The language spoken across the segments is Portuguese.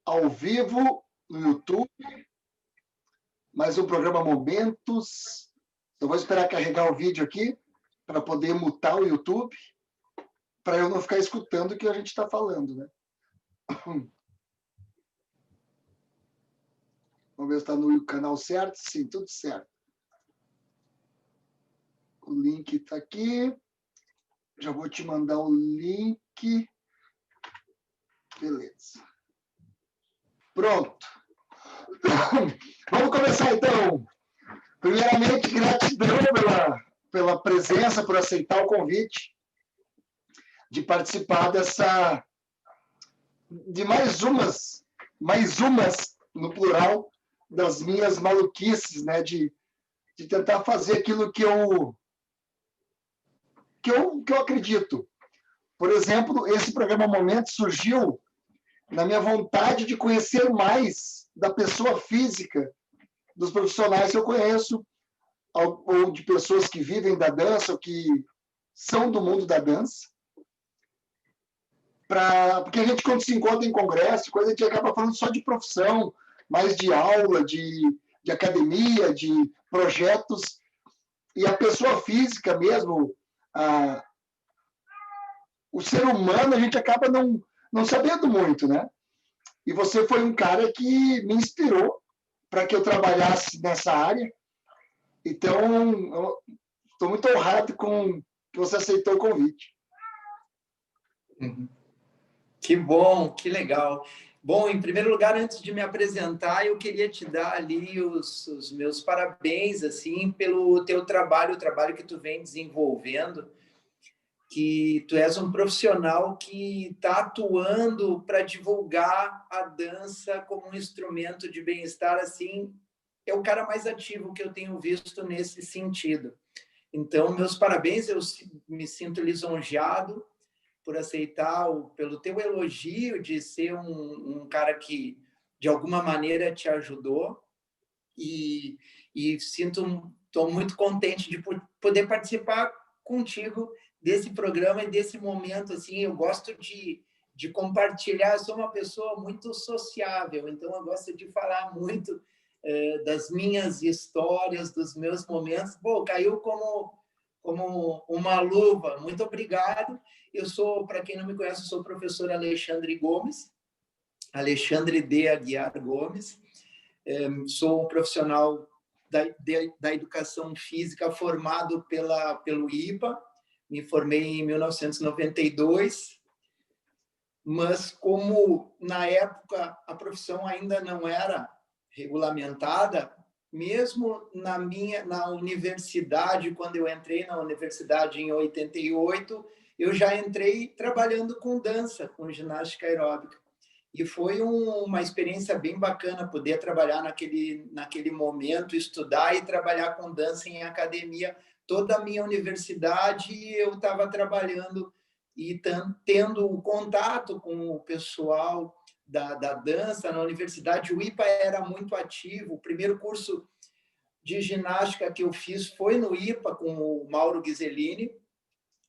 ao vivo no YouTube, mais um programa Momentos. Eu vou esperar carregar o vídeo aqui para poder mutar o YouTube, para eu não ficar escutando o que a gente está falando, né? Vamos ver se está no canal certo. Sim, tudo certo. O link está aqui. Já vou te mandar o link. Beleza. Pronto. Vamos começar, então. Primeiramente, gratidão pela presença, por aceitar o convite de participar de mais umas, no plural, das minhas maluquices, né? De tentar fazer aquilo que eu acredito. Por exemplo, esse programa Momento surgiu na minha vontade de conhecer mais da pessoa física, dos profissionais que eu conheço, ou de pessoas que vivem da dança, ou que são do mundo da dança. Porque a gente, quando se encontra em congresso, a gente acaba falando só de profissão, mais de aula, de academia, de projetos. E a pessoa física mesmo, o ser humano, a gente acaba não sabendo muito, né? E você foi um cara que me inspirou para que eu trabalhasse nessa área. Então, estou muito honrado com que você aceitou o convite. Que bom, que legal. Bom, em primeiro lugar, antes de me apresentar, eu queria te dar ali os meus parabéns, assim, pelo teu trabalho, o trabalho que tu vem desenvolvendo, que tu és um profissional que está atuando para divulgar a dança como um instrumento de bem-estar, assim, é o cara mais ativo que eu tenho visto nesse sentido. Então, meus parabéns, eu me sinto lisonjeado por aceitar, pelo teu elogio de ser um cara que, de alguma maneira, te ajudou. E estou muito contente de poder participar contigo desse programa e desse momento. Assim, eu gosto de compartilhar, eu sou uma pessoa muito sociável, então eu gosto de falar muito das minhas histórias, dos meus momentos. Pô, caiu como uma luva. Muito obrigado. Eu sou, para quem não me conhece, eu sou o professor Alexandre Gomes, Alexandre de Aguiar Gomes. Sou um profissional da educação física formado pelo IPA. Me formei em 1992, mas como na época a profissão ainda não era regulamentada, mesmo na universidade, quando eu entrei na universidade em 88, eu já entrei trabalhando com dança, com ginástica aeróbica. E foi uma experiência bem bacana poder trabalhar naquele momento, estudar e trabalhar com dança em academia. Toda a minha universidade eu estava trabalhando e tendo contato com o pessoal da dança na universidade. O IPA era muito ativo. O primeiro curso de ginástica que eu fiz foi no IPA com o Mauro Ghiseline.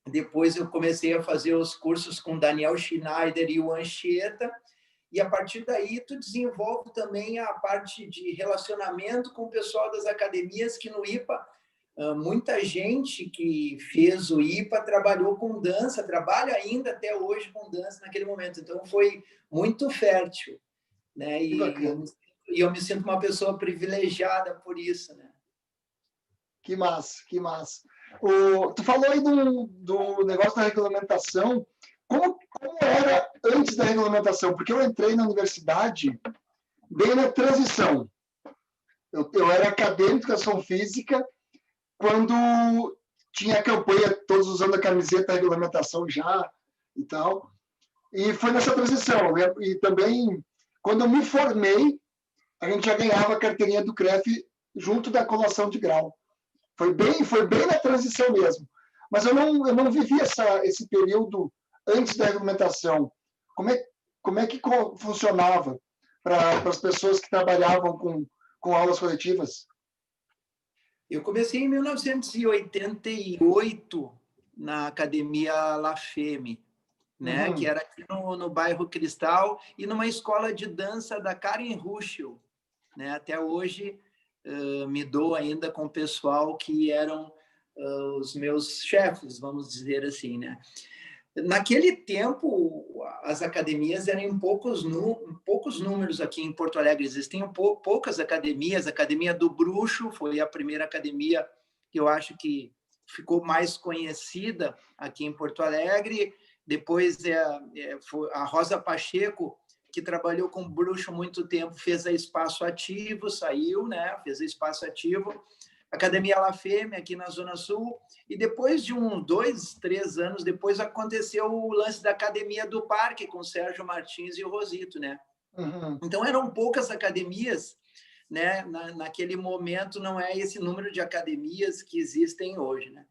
Depois eu comecei a fazer os cursos com Daniel Schneider e o Anchieta. E a partir daí tu desenvolve também a parte de relacionamento com o pessoal das academias, que no IPA muita gente que fez o IPA trabalhou com dança, trabalha ainda até hoje com dança naquele momento. Então foi muito fértil, né? E eu me sinto uma pessoa privilegiada por isso, né? Que massa, que massa. Tu falou aí do negócio da regulamentação. Como era antes da regulamentação? Porque eu entrei na universidade bem na transição. Eu era acadêmico de educação física quando tinha a campanha, todos usando a camiseta da regulamentação já e tal. E foi nessa transição. E também, quando eu me formei, a gente já ganhava a carteirinha do CREF junto da colação de grau. Foi bem na transição mesmo. Mas eu não vivi esse período antes da regulamentação. Como é que funcionava para as pessoas que trabalhavam com aulas coletivas? Eu comecei em 1988 na Academia La Femme. né? Que era aqui no bairro Cristal, e numa escola de dança da Karen Ruschel, né? Até hoje me dou ainda com o pessoal que eram os meus chefes, vamos dizer assim, né? Naquele tempo, as academias eram em poucos números aqui em Porto Alegre. Existiam poucas academias. A Academia do Bruxo foi a primeira academia que eu acho que ficou mais conhecida aqui em Porto Alegre. Depois, foi a Rosa Pacheco, que trabalhou com bruxo muito tempo, fez a Espaço Ativo, saiu, né? Fez a Espaço Ativo. Academia La Fêmea, aqui na Zona Sul, e depois de 2, 3 anos depois aconteceu o lance da Academia do Parque com o Sérgio Martins e o Rosito, né? Então eram poucas academias, né? Naquele momento não é esse número de academias que existem hoje, né?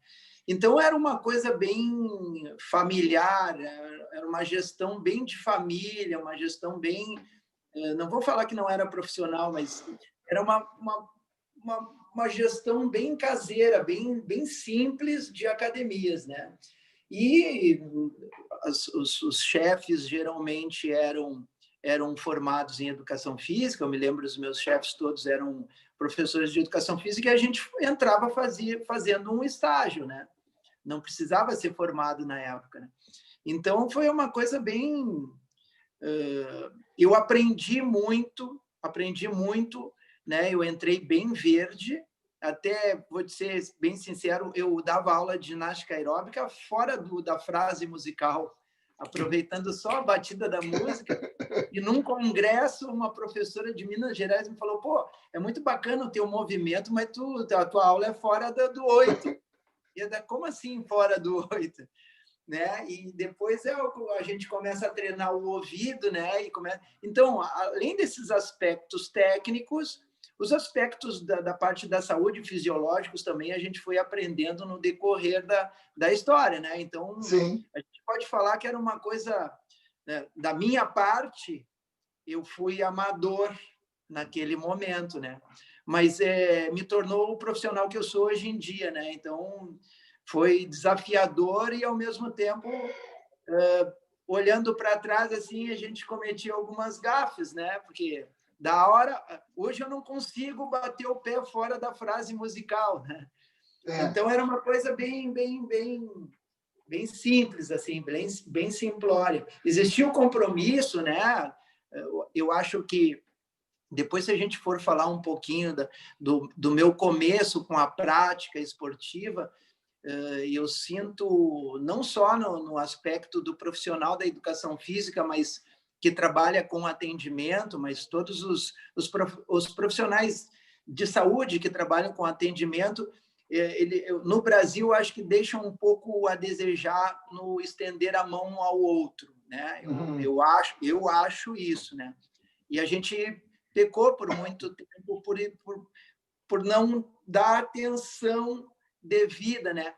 Então era uma coisa bem familiar, era uma gestão bem de família, uma gestão bem, não vou falar que não era profissional, mas era uma gestão bem caseira, bem simples de academias, né? E os chefes geralmente eram formados em educação física. Eu me lembro, os meus chefes todos eram professores de educação física, e a gente entrava fazendo um estágio, né? Não precisava ser formado na época, né? Então foi uma coisa bem... eu aprendi muito, né? Eu entrei bem verde, até, vou te ser bem sincero, eu dava aula de ginástica aeróbica fora da frase musical, aproveitando só a batida da música. E num congresso, uma professora de Minas Gerais me falou: pô, é muito bacana o teu movimento, mas a tua aula é fora do 8. E eu, como assim fora do 8? Né? E depois a gente começa a treinar o ouvido, né? Então, além desses aspectos técnicos, os aspectos da parte da saúde fisiológicos também a gente foi aprendendo no decorrer da história, né? Então, Sim. A gente pode falar que era uma coisa, né? Da minha parte, eu fui amador naquele momento, né? Mas me tornou o profissional que eu sou hoje em dia, né? Então, foi desafiador e, ao mesmo tempo, olhando para trás, assim, a gente cometia algumas gafes, né? Porque hoje eu não consigo bater o pé fora da frase musical, né? Então era uma coisa bem simples, assim, bem simplória. Existia o compromisso, né? Eu acho que depois, se a gente for falar um pouquinho do meu começo com a prática esportiva, eu sinto, não só no aspecto do profissional da educação física, mas que trabalha com atendimento, mas todos os profissionais de saúde que trabalham com atendimento, no Brasil, acho que deixam um pouco a desejar no estender a mão ao outro, né? Eu acho isso, né? E a gente pecou por muito tempo por não dar atenção devida, né?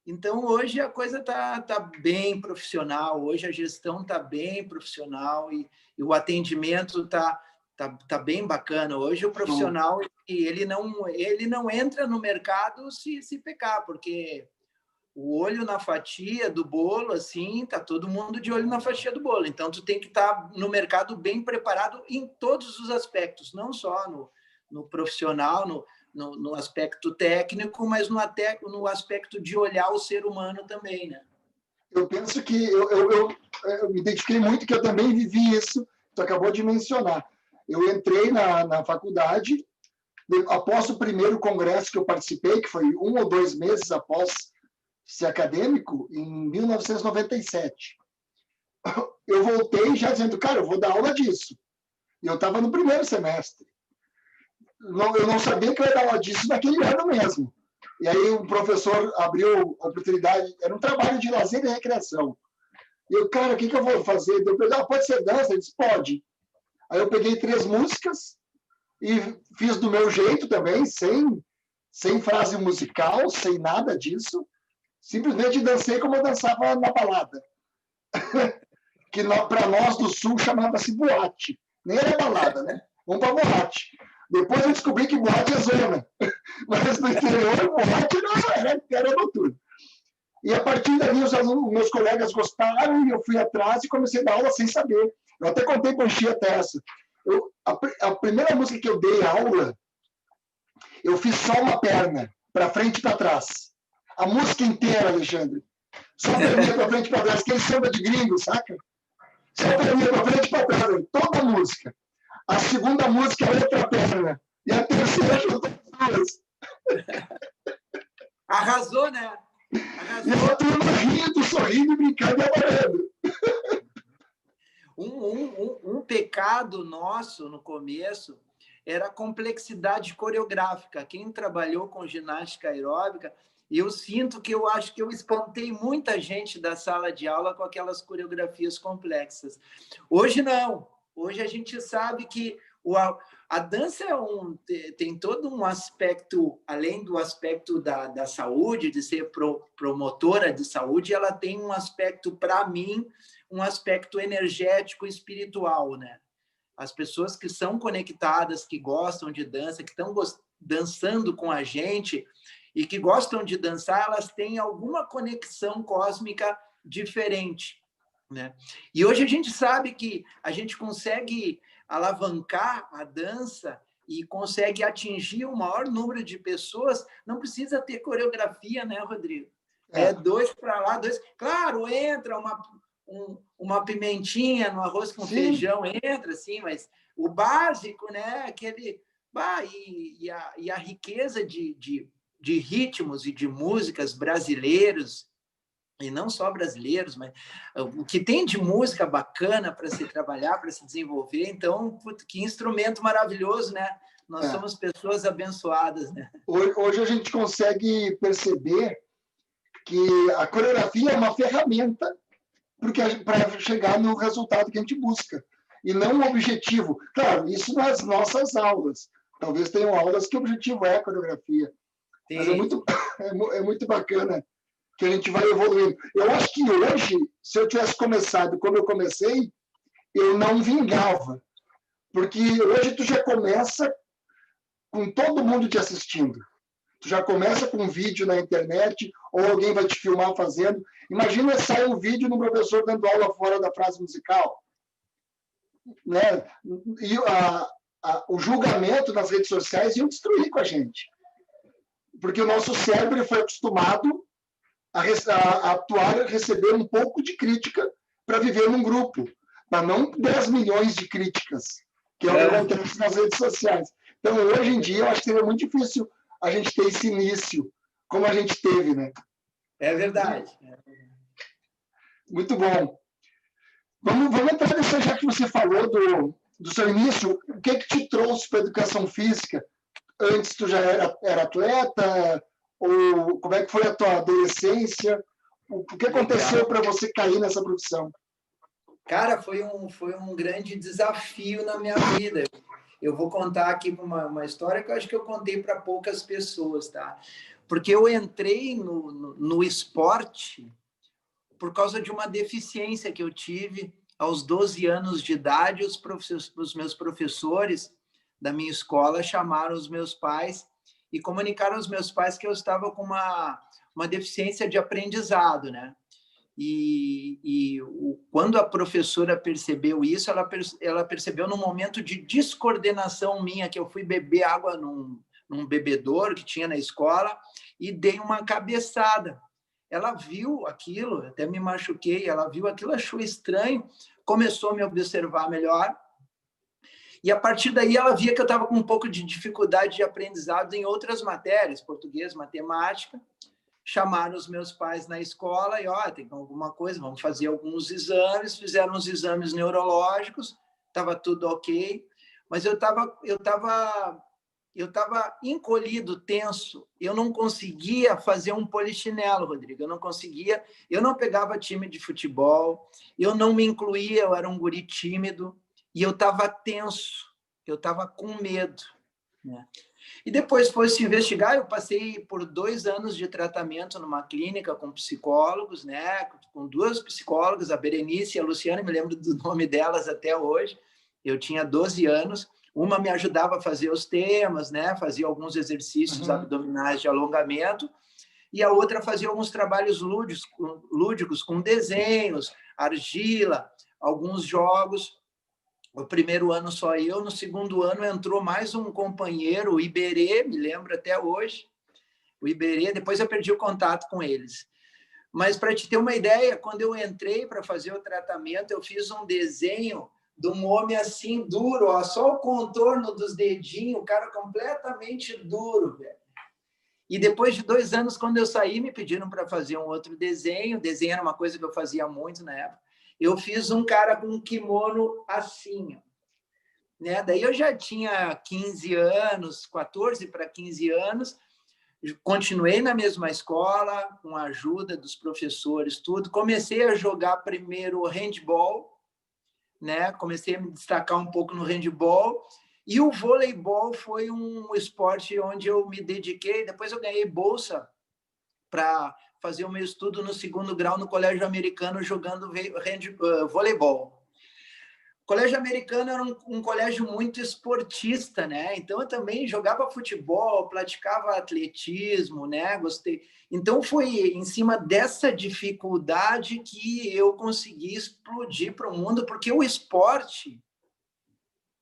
Então, hoje a coisa tá bem profissional, hoje a gestão está bem profissional e o atendimento tá bem bacana. Hoje o profissional ele não entra no mercado se pecar, porque o olho na fatia do bolo, assim, tá todo mundo de olho na fatia do bolo. Então, tu tem que estar no mercado bem preparado em todos os aspectos, não só no profissional, no aspecto técnico, mas no aspecto de olhar o ser humano também, né? Eu penso que eu me identifiquei muito, que eu também vivi isso, tu acabou de mencionar. Eu entrei na faculdade, após o primeiro congresso que eu participei, que foi 1 ou 2 meses após ser acadêmico, em 1997. Eu voltei já dizendo, cara, eu vou dar aula disso. E eu estava no primeiro semestre. Eu não sabia que eu ia dar aula disso naquele ano mesmo. E aí o professor abriu a oportunidade, era um trabalho de lazer e recreação. E eu, cara, o que eu vou fazer? Eu falei, pode ser dança? Ele disse, pode. Aí eu peguei 3 músicas e fiz do meu jeito também, sem frase musical, sem nada disso. Simplesmente dancei como eu dançava na balada. Que para nós do Sul chamava-se boate. Nem era balada, né? Vamos para boate. Depois eu descobri que boate é zona. Mas no interior, boate não era noturno. E a partir dali, os meus colegas gostaram e eu fui atrás e comecei a dar aula sem saber. Eu até contei para o Xi até essa. A primeira música que eu dei aula, eu fiz só uma perna, para frente e para trás. A música inteira, Alexandre. Só perninha para frente e para trás, aquele samba de gringo, saca? Só perninha para frente e para trás, toda a música. A segunda música é outra perna. E a terceira juntou as duas. Arrasou, né? Arrasou. E a turma rindo, sorrindo, brincando e amarando. Um pecado nosso no começo era a complexidade coreográfica. Quem trabalhou com ginástica aeróbica, eu sinto que eu acho que eu espantei muita gente da sala de aula com aquelas coreografias complexas. Hoje não. Hoje a gente sabe que a dança tem todo um aspecto, além do aspecto da saúde, de ser promotora de saúde, ela tem um aspecto, para mim, um aspecto energético e espiritual, né? As pessoas que são conectadas, que gostam de dança, que estão dançando com a gente e que gostam de dançar, elas têm alguma conexão cósmica diferente, né? E hoje a gente sabe que a gente consegue alavancar a dança e consegue atingir o maior número de pessoas, não precisa ter coreografia, né, Rodrigo? É dois para lá, dois... Claro, entra uma pimentinha no arroz com feijão, entra, sim, mas o básico, né, aquele... E a riqueza de ritmos e de músicas brasileiros, e não só brasileiros, mas o que tem de música bacana para se trabalhar, para se desenvolver. Então, que instrumento maravilhoso, né? Nós somos pessoas abençoadas, né? Hoje a gente consegue perceber que a coreografia é uma ferramenta para chegar no resultado que a gente busca, e não um objetivo. Claro, isso nas nossas aulas. Talvez tenham aulas que o objetivo é a coreografia. Sim. Mas é muito bacana que a gente vai evoluindo. Eu acho que hoje, se eu tivesse começado como eu comecei, eu não vingava. Porque hoje tu já começa com todo mundo te assistindo. Tu já começa com um vídeo na internet, ou alguém vai te filmar fazendo. Imagina sair um vídeo de um professor dando aula fora da frase musical. Né? E o julgamento nas redes sociais iam destruir com a gente. Porque o nosso cérebro foi acostumado a atuar e receber um pouco de crítica para viver num grupo, mas não 10 milhões de críticas, que é o que acontece nas redes sociais. Então, hoje em dia, eu acho que seria muito difícil a gente ter esse início, como a gente teve, né? É verdade. Muito bom. Vamos entrar nessa, já que você falou do seu início, o que te trouxe para a educação física? Antes tu já era atleta? Ou como é que foi a tua adolescência? O que aconteceu para você cair nessa profissão? Cara, foi um grande desafio na minha vida. Eu vou contar aqui uma história que eu acho que eu contei para poucas pessoas, tá? Porque eu entrei no esporte por causa de uma deficiência que eu tive aos 12 anos de idade. Os meus professores da minha escola chamaram os meus pais e comunicaram aos meus pais que eu estava com uma deficiência de aprendizado, né? Quando a professora percebeu isso, ela percebeu num momento de descoordenação minha, que eu fui beber água num bebedouro que tinha na escola e dei uma cabeçada. Ela viu aquilo, até me machuquei, ela viu aquilo, achou estranho, começou a me observar melhor. E, a partir daí, ela via que eu estava com um pouco de dificuldade de aprendizado em outras matérias, português, matemática. Chamaram os meus pais na escola e, tem alguma coisa, vamos fazer alguns exames. Fizeram uns exames neurológicos, estava tudo ok, mas eu estava encolhido, tenso. Eu não conseguia fazer um polichinelo, Rodrigo. Eu não pegava time de futebol, eu não me incluía, eu era um guri tímido. E eu estava tenso, eu estava com medo, né? E depois foi se investigar, eu passei por 2 anos de tratamento numa clínica com psicólogos, né? Com 2 psicólogas, a Berenice e a Luciana, me lembro do nome delas até hoje. Eu tinha 12 anos, uma me ajudava a fazer os temas, né? Fazia alguns exercícios abdominais de alongamento, e a outra fazia alguns trabalhos lúdicos com desenhos, argila, alguns jogos. O primeiro ano só eu, no segundo ano entrou mais um companheiro, o Iberê, me lembro até hoje, o Iberê, depois eu perdi o contato com eles. Mas, para te ter uma ideia, quando eu entrei para fazer o tratamento, eu fiz um desenho de um homem assim, duro, ó, só o contorno dos dedinhos, o cara completamente duro, velho. E depois de 2 anos, quando eu saí, me pediram para fazer um outro desenho. O desenho era uma coisa que eu fazia muito na época. Eu fiz um cara com um kimono assim, né? Daí eu já tinha 15 anos, 14 para 15 anos, continuei na mesma escola, com a ajuda dos professores, tudo. Comecei a jogar primeiro handball, né? Comecei a me destacar um pouco no handball, e o voleibol foi um esporte onde eu me dediquei. Depois eu ganhei bolsa para fazer o meu estudo no 2º grau no colégio americano, jogando voleibol. O colégio americano era um colégio muito esportista, né? Então eu também jogava futebol, praticava atletismo, né? Gostei. Então foi em cima dessa dificuldade que eu consegui explodir para o mundo, porque o esporte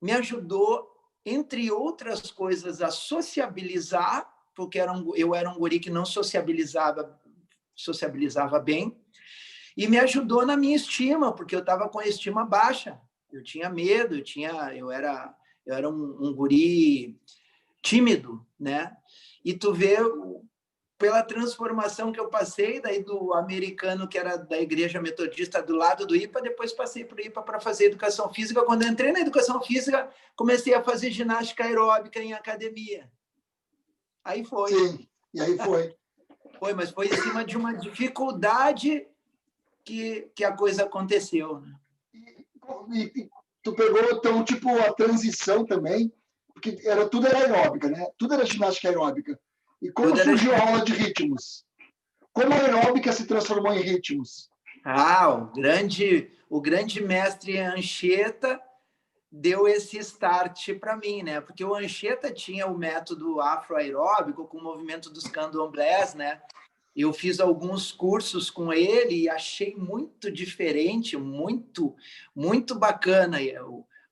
me ajudou, entre outras coisas, a sociabilizar, porque eu era um guri que não sociabilizava bem, e me ajudou na minha estima, porque eu estava com a estima baixa. Eu tinha medo, eu era um guri tímido, né? E tu vê pela transformação que eu passei, daí do americano, que era da igreja metodista do lado do IPA, depois passei para o IPA para fazer educação física. Quando eu entrei na educação física, comecei a fazer ginástica aeróbica em academia. Aí foi. Sim, e aí foi. Foi, mas foi em cima de uma dificuldade que a coisa aconteceu, né? E tu pegou, então, tipo, a transição também, porque tudo era aeróbica, né? Tudo era ginástica aeróbica. E como surgiu a aula de ritmos? Como a aeróbica se transformou em ritmos? O grande mestre Anchieta deu esse start para mim, né? Porque o Anchieta tinha o método afroaeróbico com o movimento dos candomblés, né? Eu fiz alguns cursos com ele e achei muito diferente, muito, muito bacana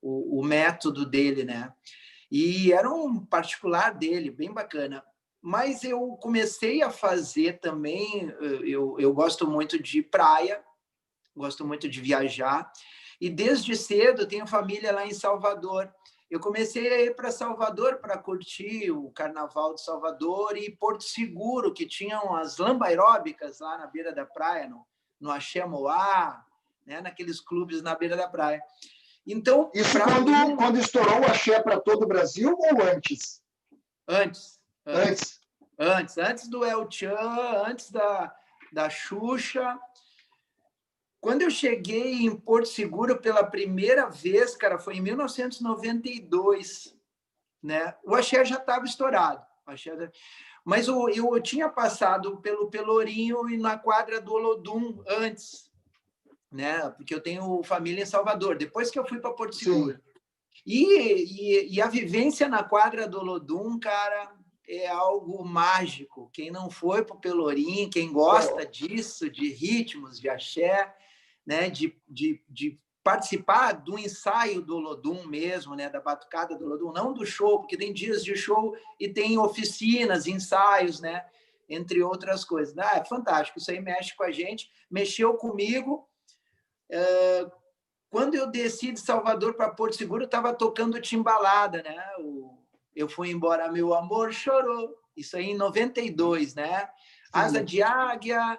o método dele, né? E era um particular dele, bem bacana. Mas eu comecei a fazer também, eu gosto muito de praia, gosto muito de viajar, e desde cedo tenho família lá em Salvador. Eu comecei a ir para Salvador para curtir o Carnaval de Salvador e Porto Seguro, que tinham as lamba aeróbicas lá na beira da praia, no Axé Moá, né, naqueles clubes na beira da praia. Então, isso quando estourou o axé para todo o Brasil ou antes? Antes do El Chan, antes da Xuxa. Quando eu cheguei em Porto Seguro pela primeira vez, cara, foi em 1992, né? O axé já estava estourado, mas eu tinha passado pelo Pelourinho e na quadra do Olodum antes, né? Porque eu tenho família em Salvador, depois que eu fui para Porto Seguro. E a vivência na quadra do Olodum, cara, é algo mágico. Quem não foi para o Pelourinho, quem gosta disso, de ritmos, de axé, né, de participar do ensaio do Olodum mesmo, né, da batucada do Olodum, não do show, porque tem dias de show e tem oficinas, ensaios, né, entre outras coisas. É fantástico, isso aí mexe com a gente, mexeu comigo. Quando eu desci de Salvador para Porto Seguro, eu estava tocando timbalada, né? Eu fui embora, meu amor chorou. Isso aí em 92, né? Sim. Asa de águia,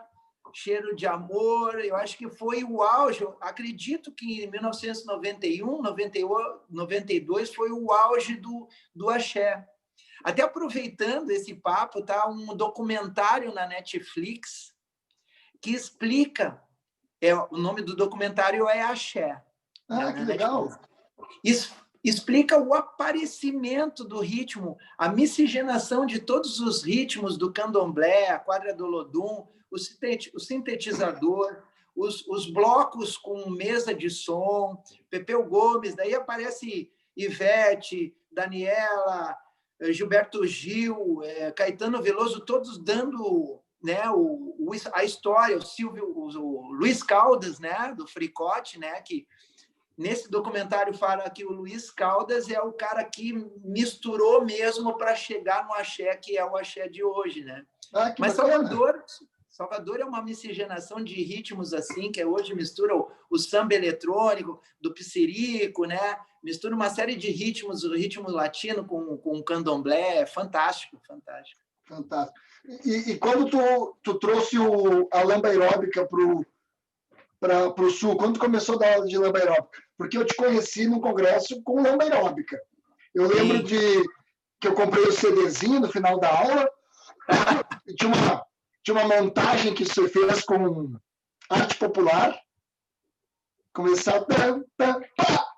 cheiro de amor. Eu acho que foi o auge. Eu acredito que em 1991, 92 foi o auge do axé. Até aproveitando esse papo, tá um documentário na Netflix que explica. O nome do documentário é Axé. Que legal! Explica o aparecimento do ritmo, a miscigenação de todos os ritmos do candomblé, a quadra do Olodum, o sintetizador, os blocos com mesa de som, Pepeu Gomes, daí aparece Ivete, Daniela, Gilberto Gil, Caetano Veloso, todos dando né, a história, o Luiz Caldas, né, do Fricote, né, que nesse documentário fala que o Luiz Caldas é o cara que misturou mesmo para chegar no axé, que é o axé de hoje, né? Que Mas bacana. Salvador é uma miscigenação de ritmos assim, que hoje mistura o samba eletrônico, do psirico, né? Mistura uma série de ritmos, o ritmo latino com o candomblé, fantástico, fantástico. Fantástico. E quando tu trouxe a lamba aeróbica para o sul, quando tu começou a dar aula de lamba aeróbica? Porque eu te conheci no congresso com lamba aeróbica. Eu lembro que eu comprei o CDzinho no final da aula, e tinha uma montagem que você fez com arte popular, começar,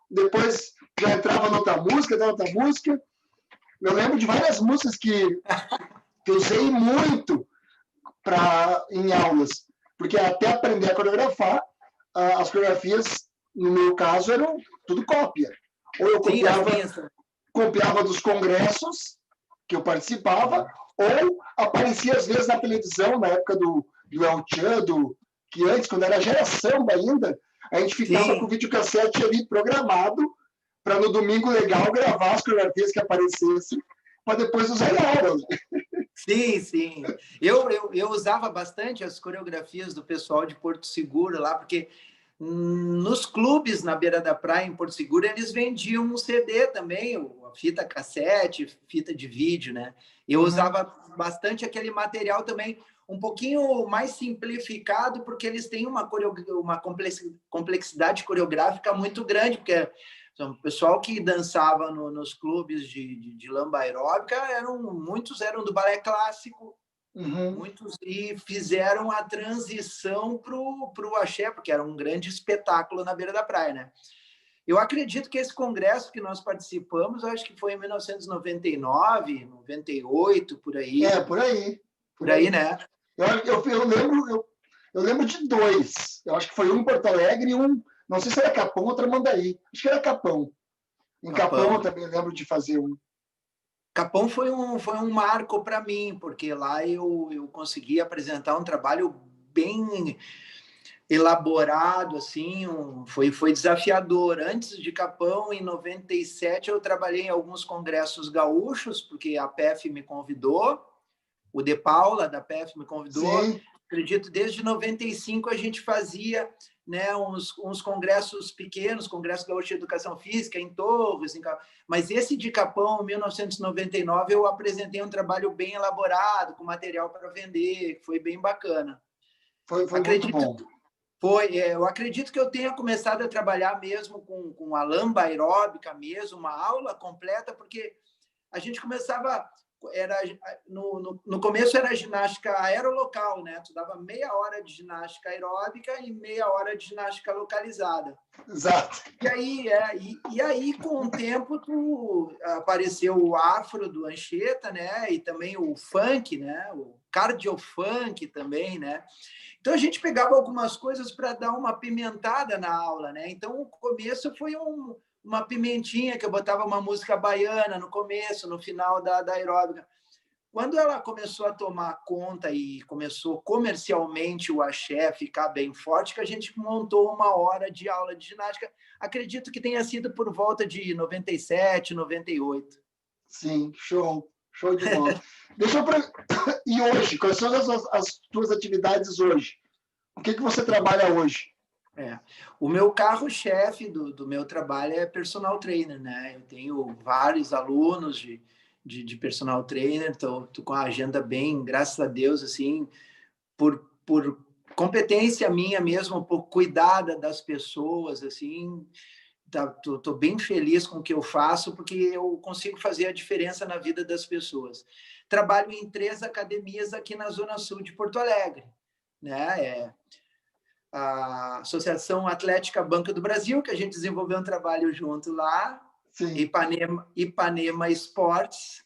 depois já entrava noutra música. Eu lembro de várias músicas que eu usei muito em aulas, porque até aprender a coreografar, as coreografias, no meu caso, eram tudo cópia. Ou eu copiava dos congressos que eu participava, ou aparecia às vezes na televisão, na época do El Chan, que antes, quando era geração ainda, a gente ficava com o videocassete ali programado para no domingo legal gravar as coreografias que aparecessem, para depois usar em aula. Sim. Eu usava bastante as coreografias do pessoal de Porto Seguro lá, porque nos clubes na beira da praia, em Porto Seguro, eles vendiam um CD também, a fita cassete, fita de vídeo, né? Eu usava bastante aquele material também, um pouquinho mais simplificado, porque eles têm uma complexidade coreográfica muito grande, porque o pessoal que dançava nos clubes de lamba aeróbica, muitos eram do balé clássico, muitos e fizeram a transição para o axé, porque era um grande espetáculo na beira da praia, né? Eu acredito que esse congresso que nós participamos, eu acho que foi em 1999, 98, por aí. Por aí, né? Eu lembro de dois. Eu acho que foi um em Porto Alegre e um, não sei se era Capão ou Tramandaí. Acho que era Capão. Em Capão eu também lembro de fazer um. Capão foi um marco para mim, porque lá eu consegui apresentar um trabalho bem elaborado, assim, foi desafiador. Antes de Capão, em 97, eu trabalhei em alguns congressos gaúchos, porque a PEF me convidou, o De Paula, da PEF, me convidou. Sim. Acredito, desde 95 a gente fazia, né, uns congressos pequenos, Congresso Gaúcho de Educação Física, em Torres, mas esse de Capão, em 1999, eu apresentei um trabalho bem elaborado, com material para vender, que foi bem bacana. Foi muito bom. Eu acredito que eu tenha começado a trabalhar mesmo com a lamba aeróbica mesmo, uma aula completa, porque a gente começava, no começo era ginástica aerolocal, né? Tu dava meia hora de ginástica aeróbica e meia hora de ginástica localizada. Exato. E aí, com o tempo, apareceu o afro do Anchieta, né? E também o funk, né? O cardiofunk também, né? Então, a gente pegava algumas coisas para dar uma pimentada na aula, né? Então, o começo foi uma pimentinha, que eu botava uma música baiana no começo, no final da aeróbica. Quando ela começou a tomar conta e começou comercialmente o axé a ficar bem forte, que a gente montou uma hora de aula de ginástica. Acredito que tenha sido por volta de 97, 98. Sim, show de bola. E hoje, quais são as tuas atividades hoje? O que você trabalha hoje? O meu carro-chefe do meu trabalho é personal trainer, né? Eu tenho vários alunos de personal trainer, tô com a agenda bem, graças a Deus, assim, por competência minha mesmo, por cuidar das pessoas, assim, tô bem feliz com o que eu faço, porque eu consigo fazer a diferença na vida das pessoas. Trabalho em 3 academias aqui na Zona Sul de Porto Alegre, né? A Associação Atlética Banca do Brasil, que a gente desenvolveu um trabalho junto lá, Ipanema Esportes,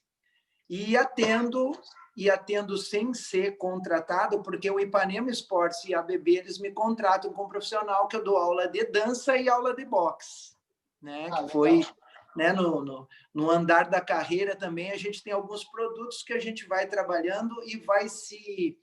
e atendo sem ser contratado, porque o Ipanema Esportes e a ABB, eles me contratam como profissional, que eu dou aula de dança e aula de boxe, né? Que foi, né, no andar da carreira também, a gente tem alguns produtos que a gente vai trabalhando e vai se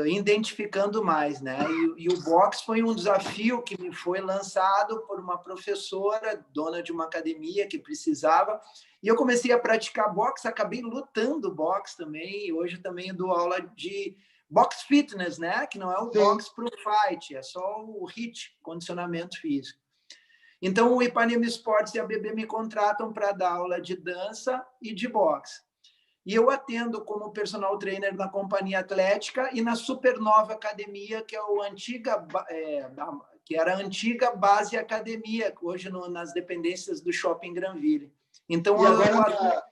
identificando mais, né? E o boxe foi um desafio que me foi lançado por uma professora, dona de uma academia que precisava, e eu comecei a praticar boxe, acabei lutando boxe também, e hoje também dou aula de boxe fitness, né? Que não é o boxe para o fight, é só o HIIT, condicionamento físico. Então, o Ipanema Esportes e a BB me contratam para dar aula de dança e de boxe. E eu atendo como personal trainer na Companhia Atlética e na Supernova Academia, que que era a antiga Base Academia, hoje nas dependências do Shopping Granville. Então, e agora,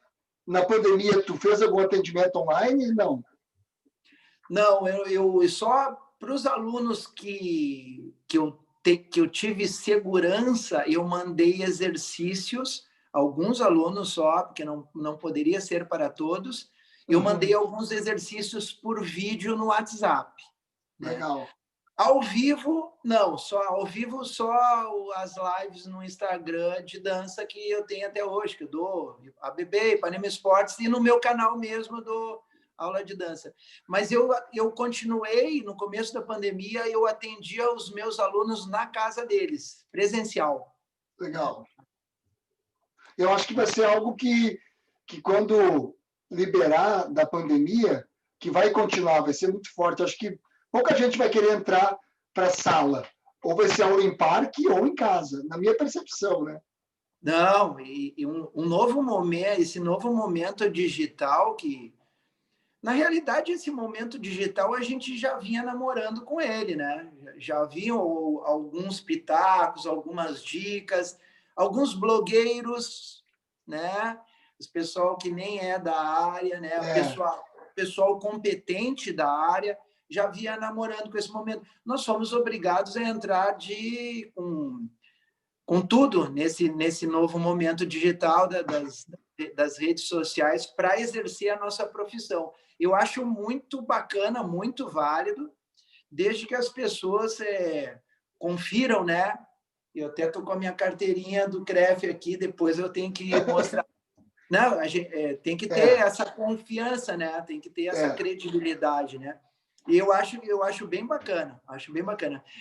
na pandemia, tu fez algum atendimento online? Não. Não, eu só para os alunos que eu tive segurança, eu mandei exercícios, alguns alunos só, porque não poderia ser para todos, eu mandei alguns exercícios por vídeo no WhatsApp. Legal. Né? Ao vivo, não, ao vivo só as lives no Instagram de dança que eu tenho até hoje, que eu dou a BB, Ipanema Esportes, e no meu canal mesmo do aula de dança. Mas eu continuei, no começo da pandemia, eu atendia os meus alunos na casa deles, presencial. Legal. Eu acho que vai ser algo que quando liberar da pandemia, que vai continuar, vai ser muito forte. Acho que pouca gente vai querer entrar para a sala. Ou vai ser aula em parque ou em casa, na minha percepção, né? Não, e um novo momento, esse novo momento digital que... Na realidade, esse momento digital a gente já vinha namorando com ele, né? Já haviam alguns pitacos, algumas dicas, alguns blogueiros, né? Os pessoal que nem é da área, né? Pessoal competente da área já vinha namorando com esse momento. Nós fomos obrigados a entrar com tudo nesse novo momento digital das redes sociais para exercer a nossa profissão. Eu acho muito bacana, muito válido, desde que as pessoas confiram, né? Eu até estou com a minha carteirinha do CREF aqui, depois eu tenho que mostrar. Não, a gente, tem que ter essa confiança, né? Tem que ter essa credibilidade, né? E eu acho bem bacana,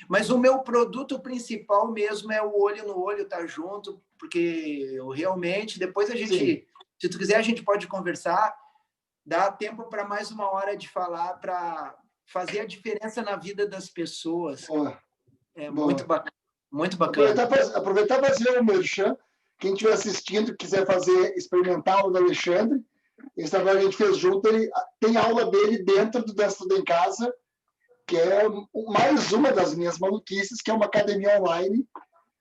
Mas o meu produto principal mesmo é o olho no olho, tá junto, porque eu realmente, depois a gente, se tu quiser, a gente pode conversar, dá tempo para mais uma hora de falar, para fazer a diferença na vida das pessoas. Boa. Muito bacana, muito bacana. Aproveitar para fazer o merchan, quem estiver assistindo, quiser experimentar o do Alexandre, esse trabalho que a gente fez junto, ele tem aula dele dentro do Dança Tudo em Casa, que é mais uma das minhas maluquices, que é uma academia online,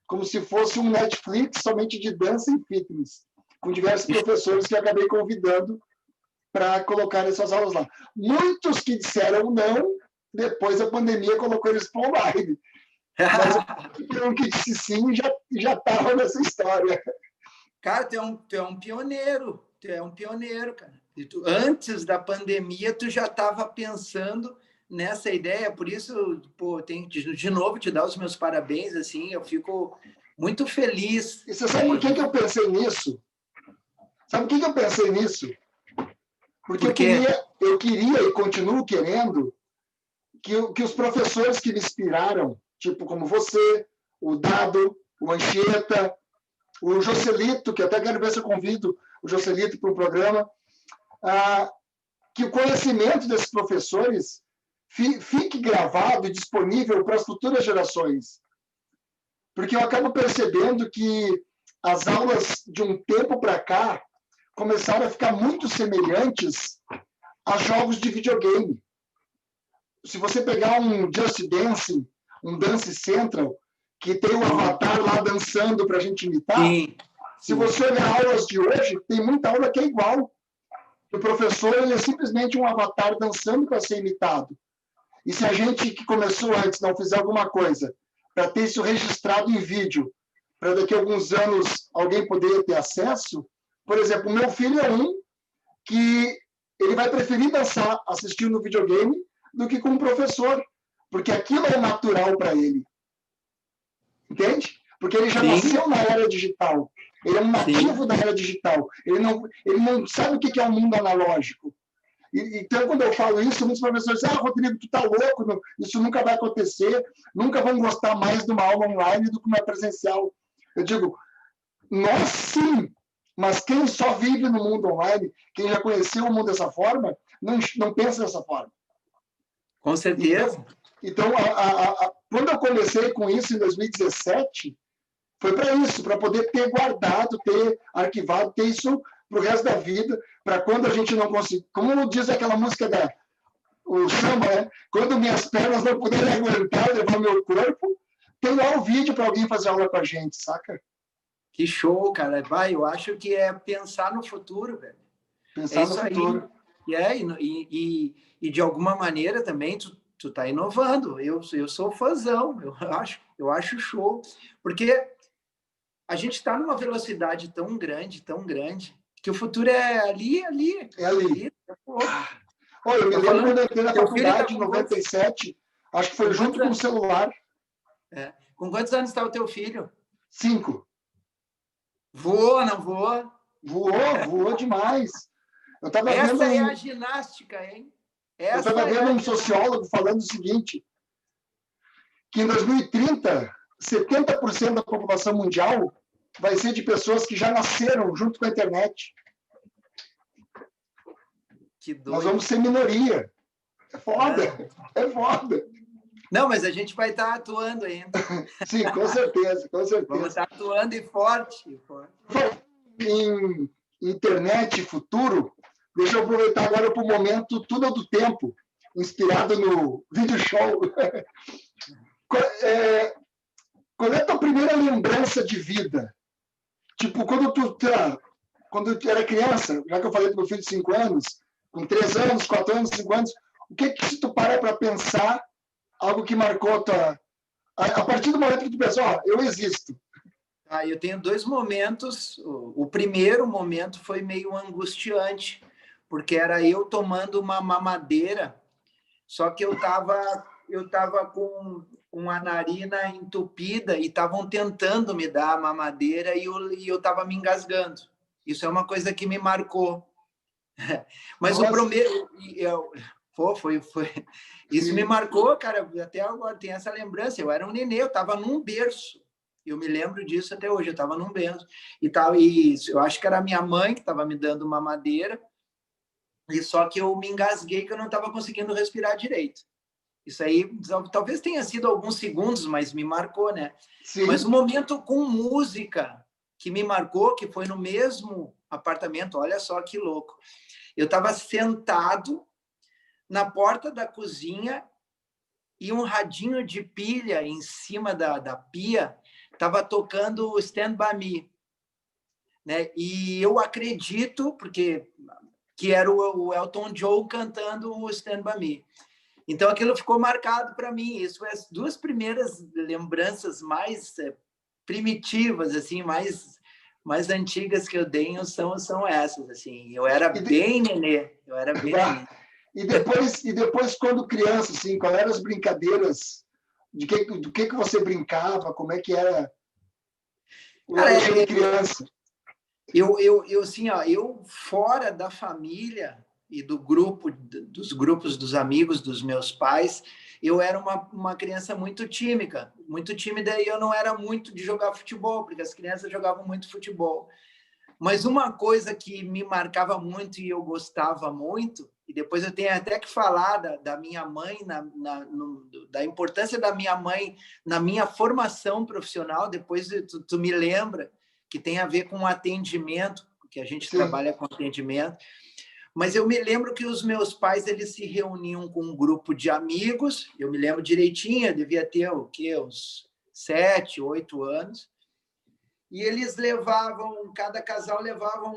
como se fosse um Netflix somente de dança e fitness, com diversos professores que eu acabei convidando para colocar essas aulas lá. Muitos que disseram não, depois a pandemia colocou eles para online. Mas um que disse sim já estava nessa história. Cara, tu é um pioneiro. Cara. Antes da pandemia, tu já estava pensando nessa ideia, por isso, tenho de novo te dar os meus parabéns, assim, eu fico muito feliz. E você sabe por que eu pensei nisso? Sabe por que eu pensei nisso? Porque eu queria e continuo querendo que os professores que me inspiraram, tipo como você, o Dado, o Anchieta, o Joselito, que até quero ver se eu convido o Joselito para um programa, que o conhecimento desses professores fique gravado e disponível para as futuras gerações. Porque eu acabo percebendo que as aulas de um tempo para cá começaram a ficar muito semelhantes a jogos de videogame. Se você pegar um Just Dance, um Dance Central, que tem um avatar lá dançando para a gente imitar, se você olhar aulas de hoje, tem muita aula que é igual. O professor ele é simplesmente um avatar dançando para ser imitado. E se a gente que começou antes não fizer alguma coisa para ter isso registrado em vídeo, para daqui a alguns anos alguém poder ter acesso, por exemplo, o meu filho é um que ele vai preferir dançar assistindo no videogame do que com um professor, porque aquilo é natural para ele. Entende? Porque ele já nasceu na era digital. Ele é um nativo da era digital. Ele não sabe o que é um mundo analógico. Então, quando eu falo isso, muitos professores dizem, Rodrigo, tu tá louco, isso nunca vai acontecer, nunca vão gostar mais de uma aula online do que uma presencial. Eu digo, nós sim, mas quem só vive no mundo online, quem já conheceu o mundo dessa forma, não pensa dessa forma. Com certeza. Então, quando eu comecei com isso em 2017, foi para isso, para poder ter guardado, ter arquivado, ter isso para o resto da vida, para quando a gente não conseguir. Como diz aquela música o samba, né? Quando minhas pernas não puderem aguentar, levar meu corpo, tem lá o vídeo para alguém fazer aula com a gente, saca? Que show, cara. Vai, eu acho que é pensar no futuro, velho. Pensar no futuro. E de alguma maneira também tu tá inovando. Eu sou fãzão, eu acho show. Porque a gente está numa velocidade tão grande, que o futuro é ali. É ali. Olha, eu me lembro quando eu entrei na faculdade em 97, acho que foi junto com o celular. Com quantos anos está o teu filho? 5. Voa, não voa? Voou demais. Essa é a ginástica, hein? Eu estava vendo um sociólogo falando o seguinte, que em 2030, 70% da população mundial vai ser de pessoas que já nasceram junto com a internet. Que doido. Nós vamos ser minoria. É foda. É foda. Não, mas a gente vai estar atuando ainda. Sim, com certeza, com certeza. Vamos estar atuando e forte. Em internet, futuro, deixa eu aproveitar agora para o momento Tudo do Tempo, inspirado no vídeo show. Qual é a tua primeira lembrança de vida? Tipo, quando tu era criança, já que eu falei para meu filho de 5 anos, com 3 anos, 4 anos, 5 anos, o que se tu parar para pensar, algo que marcou a partir do momento que tu pensa, eu existo. Eu tenho 2 momentos. O primeiro momento foi meio angustiante, porque era eu tomando uma mamadeira, só que eu estava com uma narina entupida e estavam tentando me dar a mamadeira e eu estava me engasgando. Isso é uma coisa que me marcou. Mas Nossa. o primeiro... Foi. Isso me marcou, cara, até agora tem essa lembrança. Eu era um nenê, eu estava num berço. Eu me lembro disso até hoje, eu estava num berço. E eu acho que era a minha mãe que estava me dando uma mamadeira, e só que eu me engasguei, que eu não estava conseguindo respirar direito. Isso aí talvez tenha sido alguns segundos, mas me marcou, né? Sim. Mas um momento com música que me marcou, que foi no mesmo apartamento, olha só que louco. Eu estava sentado na porta da cozinha e um radinho de pilha em cima da pia estava tocando o Stand By Me, né? E eu acredito, que era o Elton John cantando o Stand By Me. Então, aquilo ficou marcado para mim. Isso foi as 2 primeiras lembranças mais primitivas, assim, mais antigas que eu tenho são essas. Assim. Eu era bem nenê. E depois, quando criança, assim, quais eram as brincadeiras? Do que você brincava? Como é que era o de criança? Eu fora da família e dos grupos dos amigos dos meus pais, eu era uma criança muito tímida, e eu não era muito de jogar futebol, porque as crianças jogavam muito futebol. Mas uma coisa que me marcava muito e eu gostava muito, e depois eu tenho até que falar da minha mãe, da importância da minha mãe na minha formação profissional, depois tu me lembra, que tem a ver com atendimento, porque a gente trabalha com atendimento. Mas eu me lembro que os meus pais, eles se reuniam com um grupo de amigos, eu me lembro direitinho, eu devia ter uns 7, 8 anos, e eles cada casal levava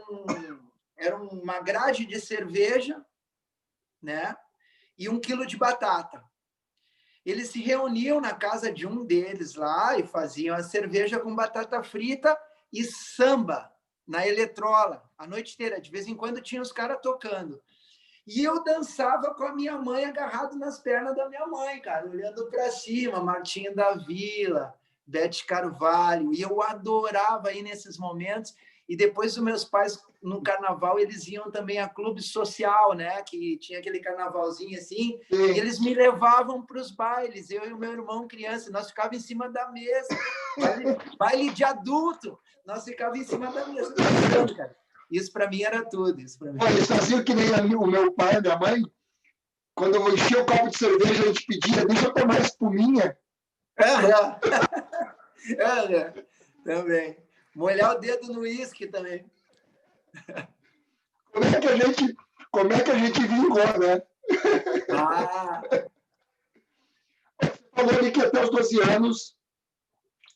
era uma grade de cerveja, né? E 1 quilo de batata. Eles se reuniam na casa de um deles lá e faziam a cerveja com batata frita e samba na eletrola a noite inteira. De vez em quando tinha os caras tocando. E eu dançava com a minha mãe agarrado nas pernas da minha mãe, cara, olhando para cima, Martinha da Vila, Bete Carvalho, e eu adorava ir nesses momentos. E depois os meus pais, no carnaval, eles iam também a clube social, né? Que tinha aquele carnavalzinho assim, Sim. e eles me levavam para os bailes, eu e o meu irmão criança, nós ficávamos em cima da mesa, baile de adulto, nós ficávamos em cima da mesa, cara. Isso para mim era tudo. Olha, eles faziam que nem o meu pai e a minha mãe, quando eu enchia o copo de cerveja, a gente pedia, deixa eu tomar espuminha. Também. Molhar o dedo no uísque também. Como é que a gente vingou, né? Você falou ali que até os 12 anos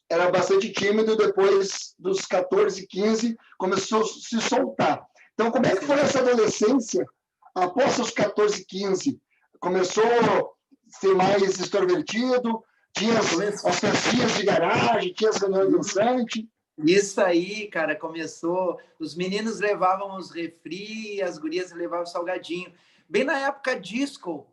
era bastante tímido, depois dos 14, 15, começou a se soltar. Então, como é que foi essa adolescência após os 14, 15? Começou a ser mais extrovertido? Tinha as festinhas de garagem, tinha as reuniões dançantes? Isso aí, cara, começou. Os meninos levavam os refri, as gurias levavam salgadinho. Bem na época disco,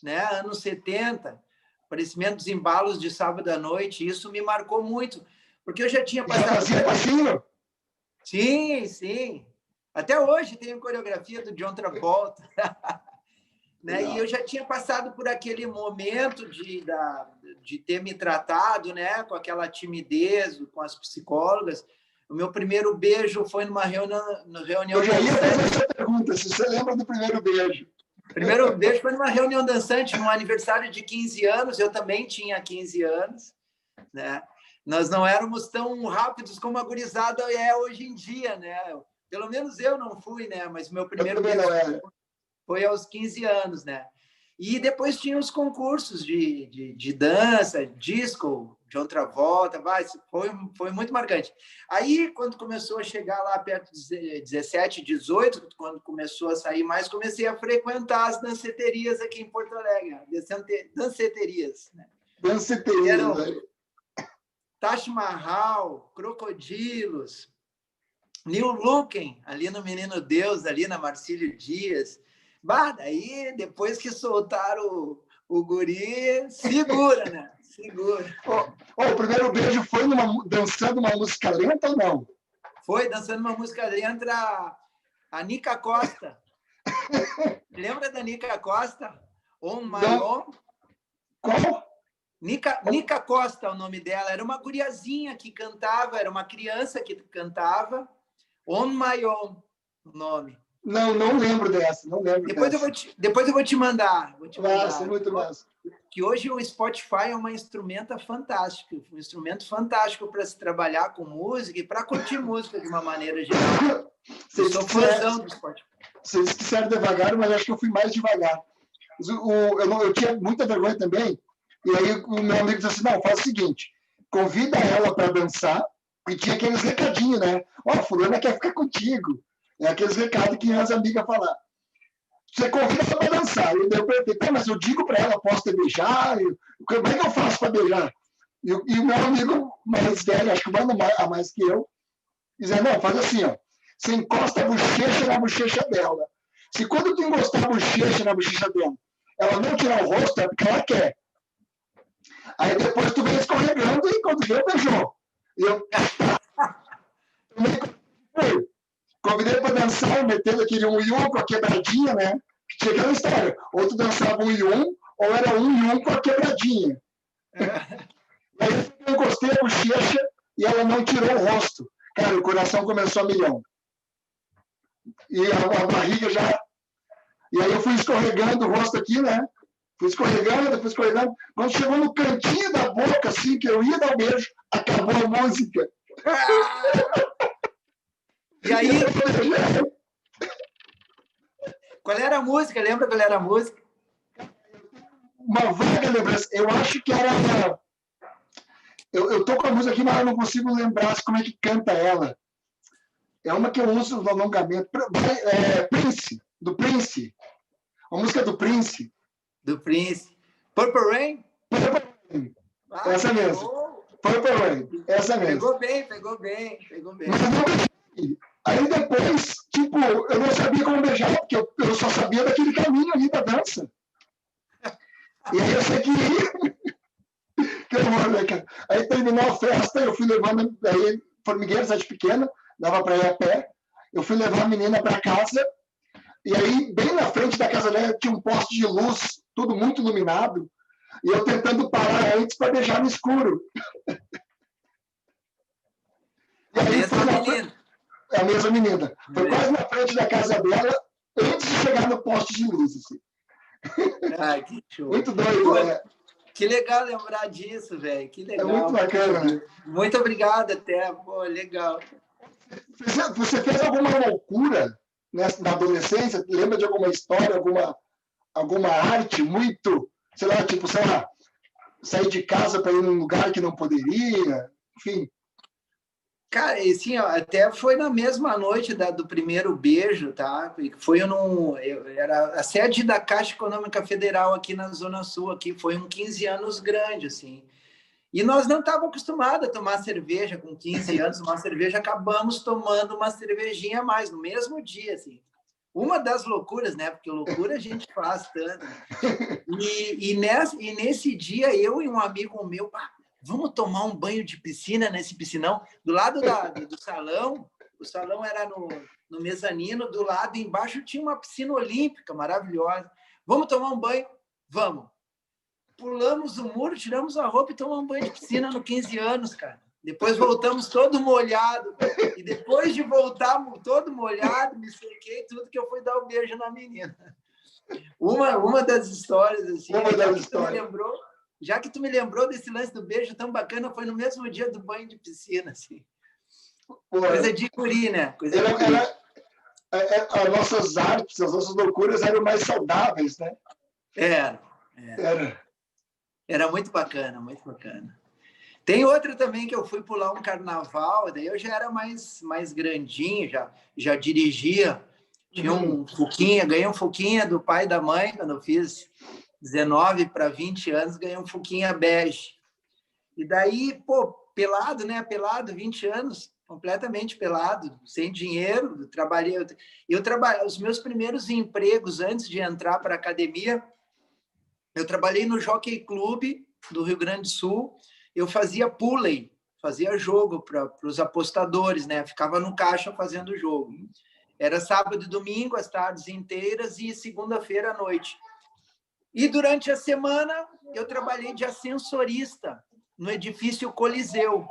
né? Anos 70, aparecimento dos embalos de sábado à noite, isso me marcou muito, porque eu já tinha passado. Já fazia passinho? Sim. Até hoje tem a coreografia do John Travolta. Né? E eu já tinha passado por aquele momento de ter me tratado, né, com aquela timidez, com as psicólogas. O meu primeiro beijo foi numa reunião. Eu já ia fazer essa pergunta, se você lembra do primeiro beijo. O primeiro beijo foi numa reunião dançante, num aniversário de 15 anos. Eu também tinha 15 anos. Né? Nós não éramos tão rápidos como a gurizada é hoje em dia. Né? Pelo menos eu não fui, né? Mas o meu primeiro beijo foi aos 15 anos, né? E depois tinha os concursos de dança, disco, John Travolta, foi muito marcante. Aí, quando começou a chegar lá perto de 17, 18, quando começou a sair mais, comecei a frequentar as danceterias aqui em Porto Alegre, danceterias. Né? Danceterias, né? Taj Mahal, Crocodilos, New Looking, ali no Menino Deus, ali na Marcílio Dias. Daí, depois que soltaram o guri, segura, né? Segura. O primeiro beijo foi dançando uma música lenta ou não? Foi, dançando uma música lenta, a Nica Costa. Lembra da Nica Costa? On My Own? Qual? Nica Costa é o nome dela. Era uma guriazinha que cantava, era uma criança que cantava. On My Own, o nome. Não lembro dessa, não lembro depois eu vou te mandar. Massa, muito massa. Que hoje o Spotify é um instrumento fantástico para se trabalhar com música e para curtir música de uma maneira geral. Eu sou fãzão do Spotify. Vocês disseram devagar, mas acho que eu fui mais devagar. Eu tinha muita vergonha também, e aí o meu amigo disse assim, não, faz o seguinte, convida ela para dançar, e tinha aqueles recadinhos, né? Fulana quer ficar contigo. É aqueles recados que as amigas falaram. Você convida ela para dançar. Eu perguntei, mas eu digo para ela, posso te beijar? Como é que eu faço para beijar? E o meu amigo mais velho, acho que um ano a mais que eu, dizia, não, faz assim, ó. Você encosta a bochecha na bochecha dela. Se quando tu encostar a bochecha na bochecha dela, ela não tirar o rosto, é porque ela quer. Aí depois tu vem escorregando e quando vê, beijou. E eu... Convidei para dançar, metendo aquele 1 e 1 com a quebradinha, né? Tinha aquela história. Ou tu dançava 1 e 1, ou era 1 e 1 com a quebradinha. Aí eu encostei a bochecha e ela não tirou o rosto. Cara, o coração começou a milhão. E a barriga já... E aí eu fui escorregando o rosto aqui, né? Fui escorregando. Quando chegou no cantinho da boca, assim, que eu ia dar o beijo, acabou a música. E aí, qual era a música? Lembra qual era a música? Uma vaga lembrança. Eu acho que era... Eu tô com a música aqui, mas eu não consigo lembrar como é que canta ela. É uma que eu uso no alongamento. Prince, do Prince. A música do Prince. Do Prince. Purple Rain? Purple Rain. Essa mesmo. Purple Rain. Essa mesmo. Pegou bem. Mas não... Aí depois, tipo, eu não sabia como beijar, porque eu só sabia daquele caminho ali da dança. E aí eu sei que horror, né, cara? Aí terminou a festa, eu fui levando, aí, formigueiro, cidade pequena, dava para ir a pé. Eu fui levar a menina para casa, e aí, bem na frente da casa dela, tinha um poste de luz, tudo muito iluminado, e eu tentando parar antes para deixar no escuro. E A aí, mesma menina. a mesma menina. Foi quase na frente da casa dela, antes de chegar no poste de luz. Assim. Ai, que show. Muito doido, é. Que legal lembrar disso, velho. Que legal. É muito bacana, né? Muito obrigado, até. Pô, legal. Você fez alguma loucura na adolescência? Lembra de alguma história, alguma arte muito, sei lá, tipo, sei lá, sair de casa para ir num lugar que não poderia? Enfim. Cara, assim, ó, até foi na mesma noite do primeiro beijo, tá? Era a sede da Caixa Econômica Federal aqui na Zona Sul, aqui foi 15 anos grande, assim. E nós não estávamos acostumados a tomar cerveja com 15 anos, uma cerveja, acabamos tomando uma cervejinha a mais, no mesmo dia, assim. Uma das loucuras, né? Porque loucura a gente faz tanto. E nesse dia, eu e um amigo meu, vamos tomar um banho de piscina nesse piscinão. Do lado do salão, o salão era no mezanino, do lado embaixo tinha uma piscina olímpica maravilhosa. Vamos tomar um banho? Vamos. Pulamos o muro, tiramos a roupa e tomamos um banho de piscina no 15 anos, cara. Depois voltamos todo molhado. E depois de voltar todo molhado, me sequei tudo que eu fui dar um beijo na menina. Uma das histórias, assim, já que tu me lembrou desse lance do beijo tão bacana, foi no mesmo dia do banho de piscina, assim. Coisa de guri, né? Coisa de guri. As nossas artes, as nossas loucuras eram mais saudáveis, né? Era muito bacana, muito bacana. Tem outra também que eu fui pular um carnaval, daí eu já era mais grandinho, já dirigia. Tinha um Fuquinha, ganhei um Fuquinha do pai e da mãe, quando eu fiz 19 para 20 anos, ganhei um Fuquinha bege. E daí, pô, pelado, né? Pelado, 20 anos, completamente pelado, sem dinheiro, eu trabalhei, os meus primeiros empregos antes de entrar para a academia, eu trabalhei no Jockey Club do Rio Grande do Sul, eu fazia pulley, fazia jogo para os apostadores, né? Ficava no caixa fazendo jogo. Era sábado e domingo, as tardes inteiras, e segunda-feira à noite. E durante a semana, eu trabalhei de ascensorista no edifício Coliseu.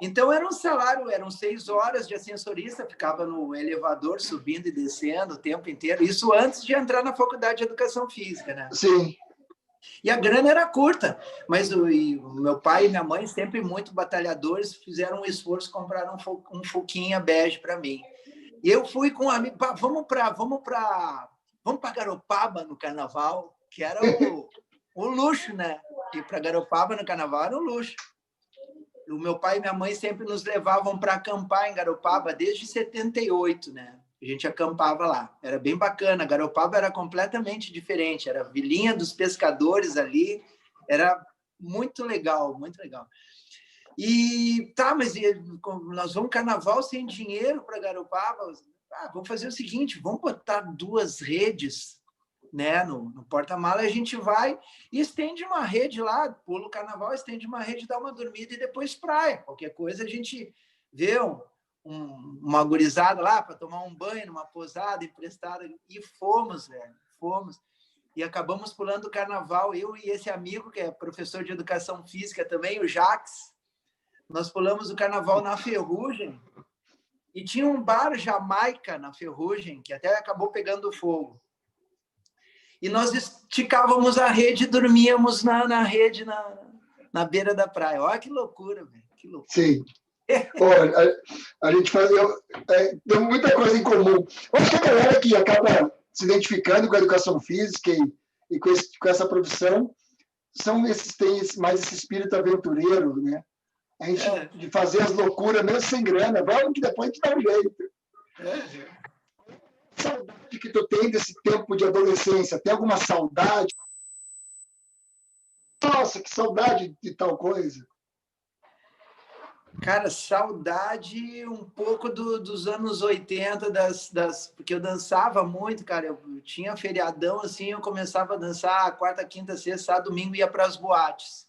Então, era um salário, eram 6 horas de ascensorista, ficava no elevador, subindo e descendo o tempo inteiro. Isso antes de entrar na faculdade de Educação Física, né? Sim. E a grana era curta, mas o meu pai e minha mãe, sempre muito batalhadores, fizeram um esforço, compraram um Fuquinha bege para mim. E eu fui com um amigo, vamos para Garopaba no carnaval, que era o luxo, né? Ir para Garopaba no carnaval era um luxo. O meu pai e minha mãe sempre nos levavam para acampar em Garopaba desde 78, né? A gente acampava lá. Era bem bacana. Garopaba era completamente diferente. Era a vilinha dos pescadores ali. Era muito legal, muito legal. E tá, mas nós vamos carnaval sem dinheiro para Garopaba. Vamos fazer o seguinte, vamos botar 2 redes, né, no porta-mala, a gente vai e estende uma rede lá, pula o carnaval, estende uma rede, dá uma dormida e depois praia. Qualquer coisa a gente vê uma gurizada lá para tomar um banho numa pousada emprestada. E fomos, velho, fomos. E acabamos pulando o carnaval, eu e esse amigo, que é professor de educação física também, o Jax. Nós pulamos o carnaval na Ferrugem. E tinha um bar Jamaica na Ferrugem, que até acabou pegando fogo. E nós esticávamos a rede e dormíamos na rede, na beira da praia. Olha que loucura, velho. Que loucura. Sim. A gente tem muita coisa em comum. Eu acho que a galera que acaba se identificando com a educação física e com essa profissão tem mais esse espírito aventureiro, né? A gente de fazer as loucuras mesmo sem grana. Vamos que depois a gente dá um jeito. Saudade que tu tem desse tempo de adolescência? Tem alguma saudade? Nossa, que saudade de tal coisa. Cara, saudade um pouco dos anos 80, porque eu dançava muito, cara. Eu tinha feriadão, assim, eu começava a dançar quarta, quinta, sexta, sábado, domingo, ia para as boates.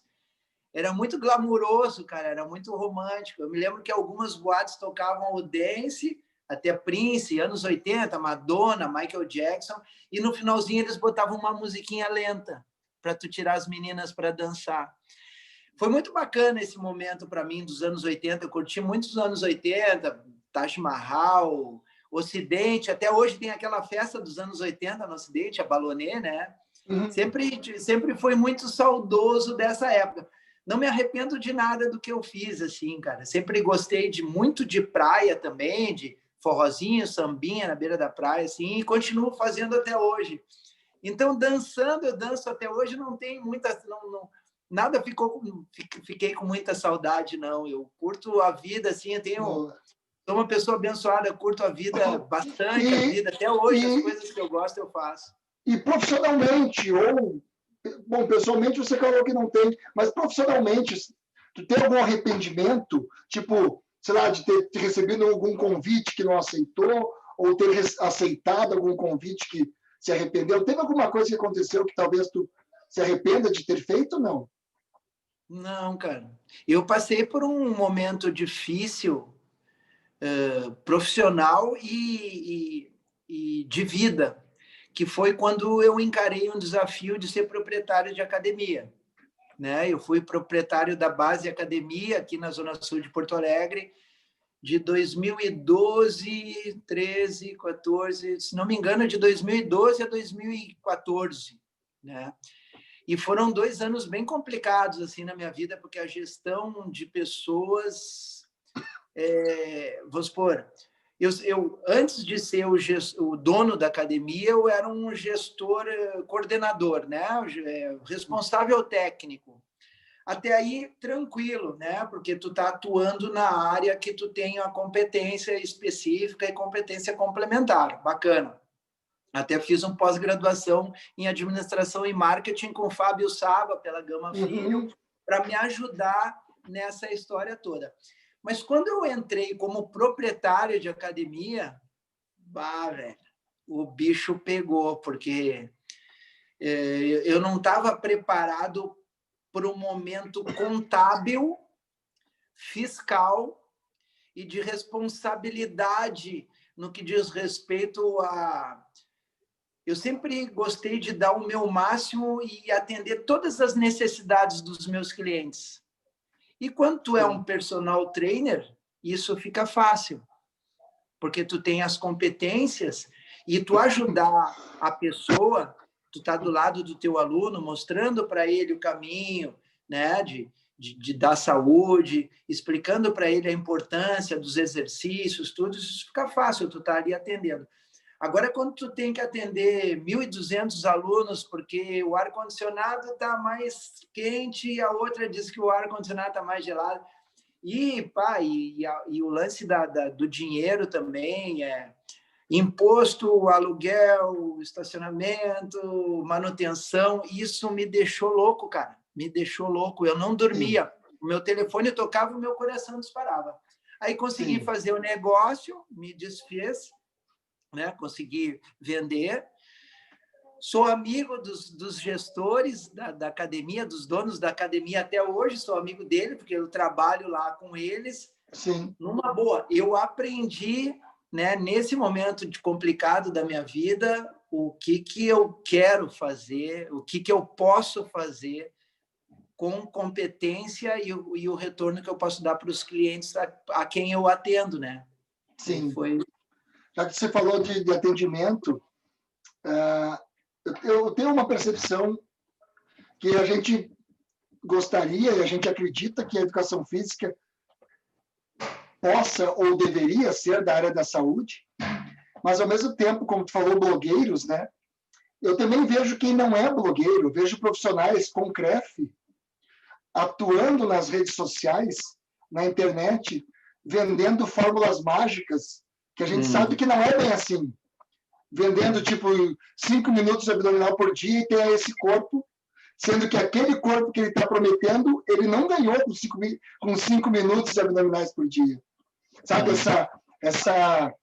era muito glamuroso, cara, era muito romântico. Eu me lembro que algumas boates tocavam o dance, até Prince, anos 80, Madonna, Michael Jackson, e no finalzinho eles botavam uma musiquinha lenta para tu tirar as meninas para dançar. Foi muito bacana esse momento para mim dos anos 80. Eu curti muitos anos 80, Taj Mahal, Ocidente. Até hoje tem aquela festa dos anos 80 no Ocidente, a Balonê, né? Uhum. Sempre foi muito saudoso dessa época. Não me arrependo de nada do que eu fiz, assim, cara. Sempre gostei muito de praia também, de forrozinho, sambinha na beira da praia, assim, e continuo fazendo até hoje. Então, dançando, eu danço até hoje, não tem muita... nada fiquei com muita saudade, não. Eu curto a vida, assim, sou uma pessoa abençoada, curto a vida bastante, a vida. Até hoje, as coisas que eu gosto, eu faço. E profissionalmente, bom, pessoalmente você falou que não tem, mas profissionalmente, tu tem algum arrependimento, tipo, sei lá, de ter recebido algum convite que não aceitou, ou ter aceitado algum convite que se arrependeu? Teve alguma coisa que aconteceu que talvez tu se arrependa de ter feito ou não? Não, cara. Eu passei por um momento difícil, profissional e de vida, que foi quando eu encarei um desafio de ser proprietário de academia. Né? Eu fui proprietário da Base Academia, aqui na Zona Sul de Porto Alegre, de 2012, 13, 14, se não me engano, de 2012 a 2014. Né? E foram 2 anos bem complicados assim na minha vida, porque a gestão de pessoas, vamos supor, eu antes de ser o dono da academia, eu era um gestor, coordenador, né? Responsável técnico. Até aí, tranquilo, né? Porque tu está atuando na área que tu tem a competência específica e competência complementar. Bacana. Até fiz uma pós-graduação em administração e marketing com o Fábio Saba, pela Gama Filho, para me ajudar nessa história toda. Mas quando eu entrei como proprietário de academia, velho, o bicho pegou, porque eu não estava preparado para um momento contábil, fiscal e de responsabilidade no que diz respeito a... Eu sempre gostei de dar o meu máximo e atender todas as necessidades dos meus clientes. E quando tu é um personal trainer, isso fica fácil, porque tu tem as competências e tu ajudar a pessoa, tu tá do lado do teu aluno, mostrando para ele o caminho, né, de dar saúde, explicando para ele a importância dos exercícios, tudo isso fica fácil, tu tá ali atendendo. Agora, quando tu tem que atender 1.200 alunos porque o ar-condicionado está mais quente e a outra diz que o ar-condicionado está mais gelado, e o lance do dinheiro também, imposto, aluguel, estacionamento, manutenção, isso me deixou louco, cara. Me deixou louco. Eu não dormia. O meu telefone tocava, o meu coração disparava. Aí consegui fazer o negócio, me desfiz, né? Consegui vender. Sou amigo dos gestores da academia, dos donos da academia até hoje, sou amigo dele, porque eu trabalho lá com eles. Sim. Numa boa, eu aprendi, né, nesse momento complicado da minha vida, o que eu quero fazer, o que eu posso fazer com competência e o retorno que eu posso dar para os clientes a quem eu atendo, né? Sim. Já que você falou de atendimento, eu tenho uma percepção que a gente gostaria e a gente acredita que a educação física possa ou deveria ser da área da saúde, mas ao mesmo tempo, como tu falou, blogueiros, né? Eu também vejo quem não é blogueiro, vejo profissionais com CREF atuando nas redes sociais, na internet, vendendo fórmulas mágicas, que a gente sabe que não é bem assim. Vendendo, tipo, 5 minutos de abdominal por dia e tem esse corpo, sendo que aquele corpo que ele está prometendo, ele não ganhou com 5 minutos de abdominais por dia. Sabe, essa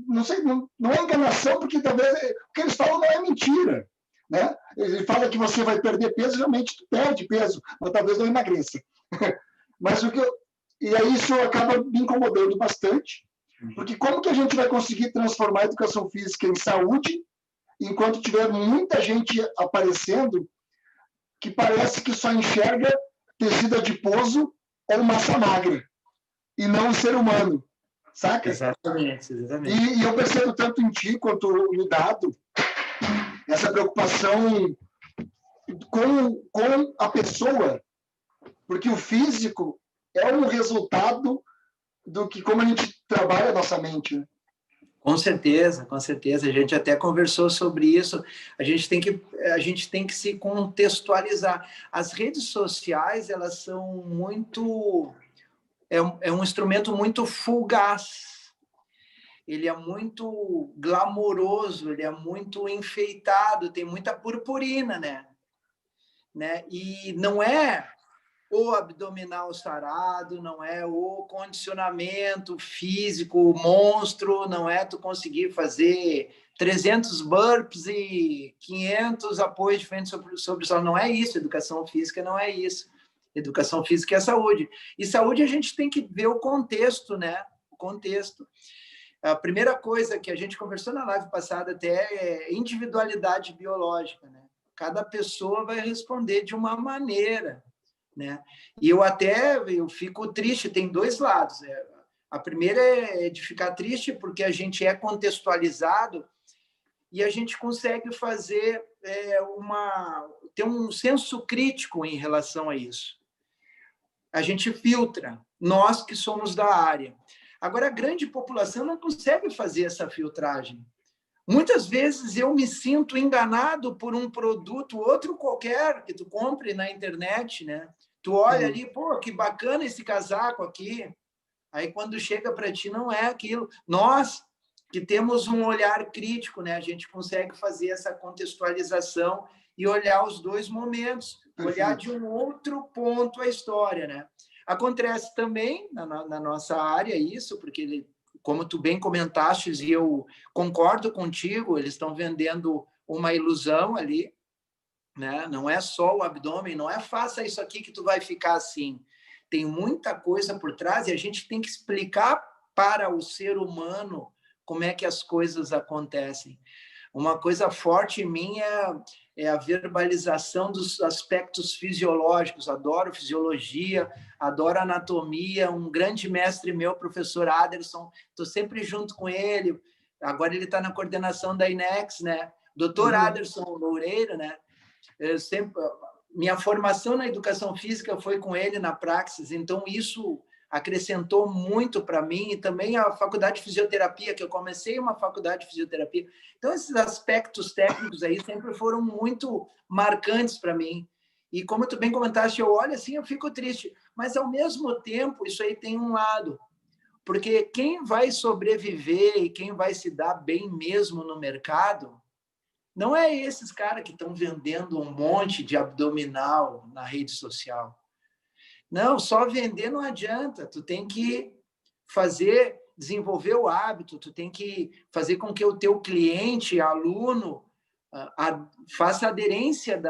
não sei, não é enganação, porque talvez o que eles falam não é mentira. né? Ele fala que você vai perder peso, realmente tu perde peso, mas talvez não emagreça. Mas e aí isso acaba me incomodando bastante, porque como que a gente vai conseguir transformar a educação física em saúde, enquanto tiver muita gente aparecendo que parece que só enxerga tecido adiposo ou massa magra, e não o ser humano, saca? Exatamente, exatamente. E eu percebo tanto em ti quanto no Dado essa preocupação com a pessoa, porque o físico é um resultado do que como a gente trabalha a nossa mente. Né? Com certeza, com certeza. A gente até conversou sobre isso. A gente tem que se contextualizar. As redes sociais, elas são muito... É um instrumento muito fugaz. Ele é muito glamouroso, ele é muito enfeitado, tem muita purpurina, né? E não é o abdominal sarado, não é o condicionamento físico monstro, não é tu conseguir fazer 300 burpees e 500 apoios de frente sobre o solo. Não é isso, educação física não é isso. Educação física é saúde. E saúde a gente tem que ver o contexto, né? O contexto. A primeira coisa que a gente conversou na live passada até é individualidade biológica, né? Cada pessoa vai responder de uma maneira, né? E eu fico triste, tem dois lados. A primeira é de ficar triste porque a gente é contextualizado e a gente consegue fazer ter um senso crítico em relação a isso. A gente filtra, nós que somos da área. Agora, a grande população não consegue fazer essa filtragem. Muitas vezes eu me sinto enganado por um produto, outro qualquer, que tu compre na internet, né? Tu olha ali, pô, que bacana esse casaco aqui. Aí, quando chega para ti, não é aquilo. Nós, que temos um olhar crítico, né? A gente consegue fazer essa contextualização e olhar os dois momentos, olhar de um outro ponto a história, né? Acontece também na nossa área isso, porque, como tu bem comentaste, e eu concordo contigo, eles estão vendendo uma ilusão ali, né? Não é só o abdômen, não é faça isso aqui que tu vai ficar assim. Tem muita coisa por trás e a gente tem que explicar para o ser humano como é que as coisas acontecem. Uma coisa forte em mim é a verbalização dos aspectos fisiológicos. Adoro fisiologia, adoro anatomia. Um grande mestre meu, professor Aderson, estou sempre junto com ele. Agora ele está na coordenação da INEX, né? Doutor Aderson Loureiro, né? Minha formação na educação física foi com ele na Praxis, então isso acrescentou muito para mim, e também a faculdade de fisioterapia, que eu comecei uma faculdade de fisioterapia. Então, esses aspectos técnicos aí sempre foram muito marcantes para mim. E como tu bem comentaste, eu olho assim, eu fico triste. Mas, ao mesmo tempo, isso aí tem um lado. Porque quem vai sobreviver e quem vai se dar bem mesmo no mercado não é esses caras que estão vendendo um monte de abdominal na rede social. Não, só vender não adianta. Tu tem que desenvolver o hábito, tu tem que fazer com que o teu cliente, aluno, faça aderência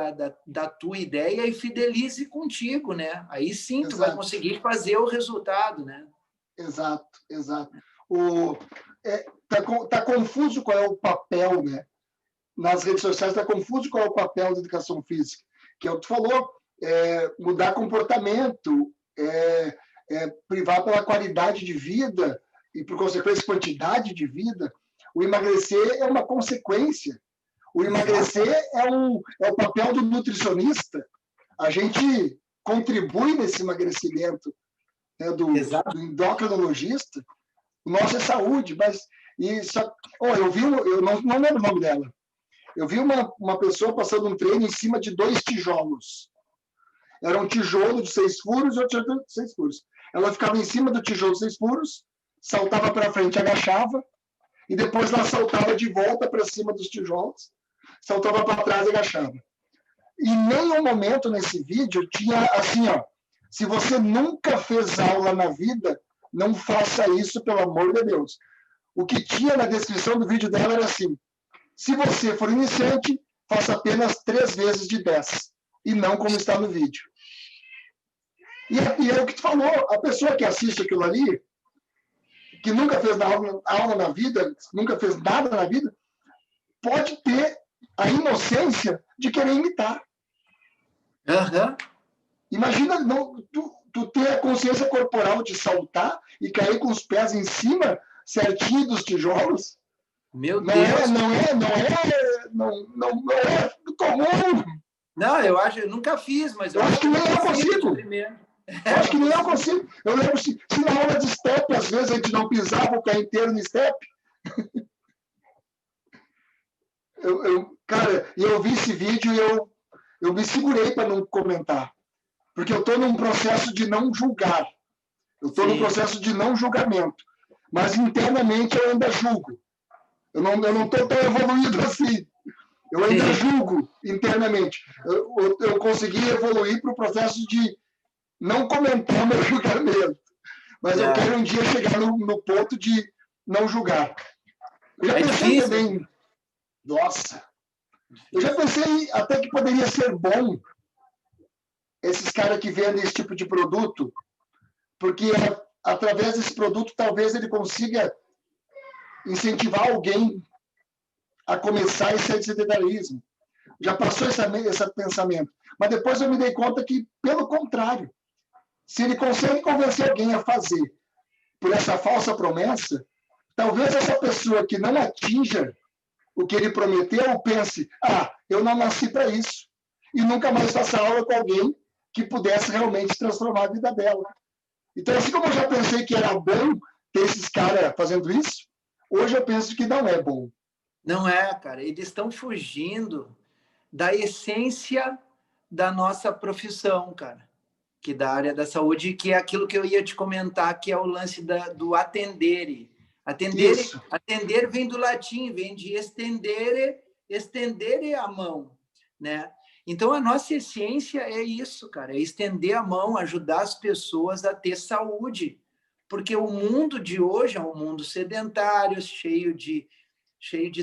da tua ideia e fidelize contigo, né? Aí sim tu vai conseguir fazer o resultado, né? Exato, exato. Tá confuso qual é o papel, né? Nas redes sociais está confuso qual é o papel da educação física, que é o que tu falou, mudar comportamento, privar pela qualidade de vida e, por consequência, quantidade de vida. O emagrecer é uma consequência. O emagrecer é o papel do nutricionista. A gente contribui nesse emagrecimento, né, do endocrinologista. O nosso é saúde, mas... eu não lembro o nome dela. Eu vi uma pessoa passando um treino em cima de 2 tijolos. Era um tijolo de 6 furos e outro de 6 furos. Ela ficava em cima do tijolo de 6 furos, saltava para frente, agachava, e depois ela saltava de volta para cima dos tijolos, saltava para trás e agachava. E em nenhum momento nesse vídeo tinha assim, ó, se você nunca fez aula na vida, não faça isso, pelo amor de Deus. O que tinha na descrição do vídeo dela era assim: se você for iniciante, faça apenas 3 vezes de 10, e não como está no vídeo. E é o que tu falou, a pessoa que assiste aquilo ali, que nunca fez aula na vida, nunca fez nada na vida, pode ter a inocência de querer imitar. Uhum. Imagina tu ter a consciência corporal de saltar e cair com os pés em cima, certinho dos tijolos. Meu Deus! Não é comum. Não, eu nunca fiz, mas eu acho que nem eu consigo. Eu acho que nem eu consigo. Eu lembro se na aula de step, às vezes, a gente não pisava o pé inteiro no step. Cara, eu vi esse vídeo e eu me segurei para não comentar. Porque eu estou num processo de não julgar. Eu estou num processo de não julgamento. Mas internamente eu ainda julgo. Eu não estou tão evoluído assim. Eu ainda julgo internamente. Eu consegui evoluir para o processo de não comentar meu julgamento. Mas eu quero um dia chegar no ponto de não julgar. Eu já pensei também... Nossa! Eu já pensei até que poderia ser bom esses caras que vendem esse tipo de produto, porque através desse produto talvez ele consiga incentivar alguém a começar esse sedentarismo. Já passou esse pensamento. Mas depois eu me dei conta que, pelo contrário, se ele consegue convencer alguém a fazer por essa falsa promessa, talvez essa pessoa que não atinja o que ele prometeu pense, eu não nasci para isso. E nunca mais faça aula com alguém que pudesse realmente transformar a vida dela. Então, assim como eu já pensei que era bom ter esses caras fazendo isso, hoje eu penso que não é bom. Não é, cara. Eles estão fugindo da essência da nossa profissão, cara, que da área da saúde, que é aquilo que eu ia te comentar, que é o lance do atendere. Atender vem do latim, vem de estendere a mão, né? Então, a nossa essência é isso, cara, é estender a mão, ajudar as pessoas a ter saúde, porque o mundo de hoje é um mundo sedentário, cheio de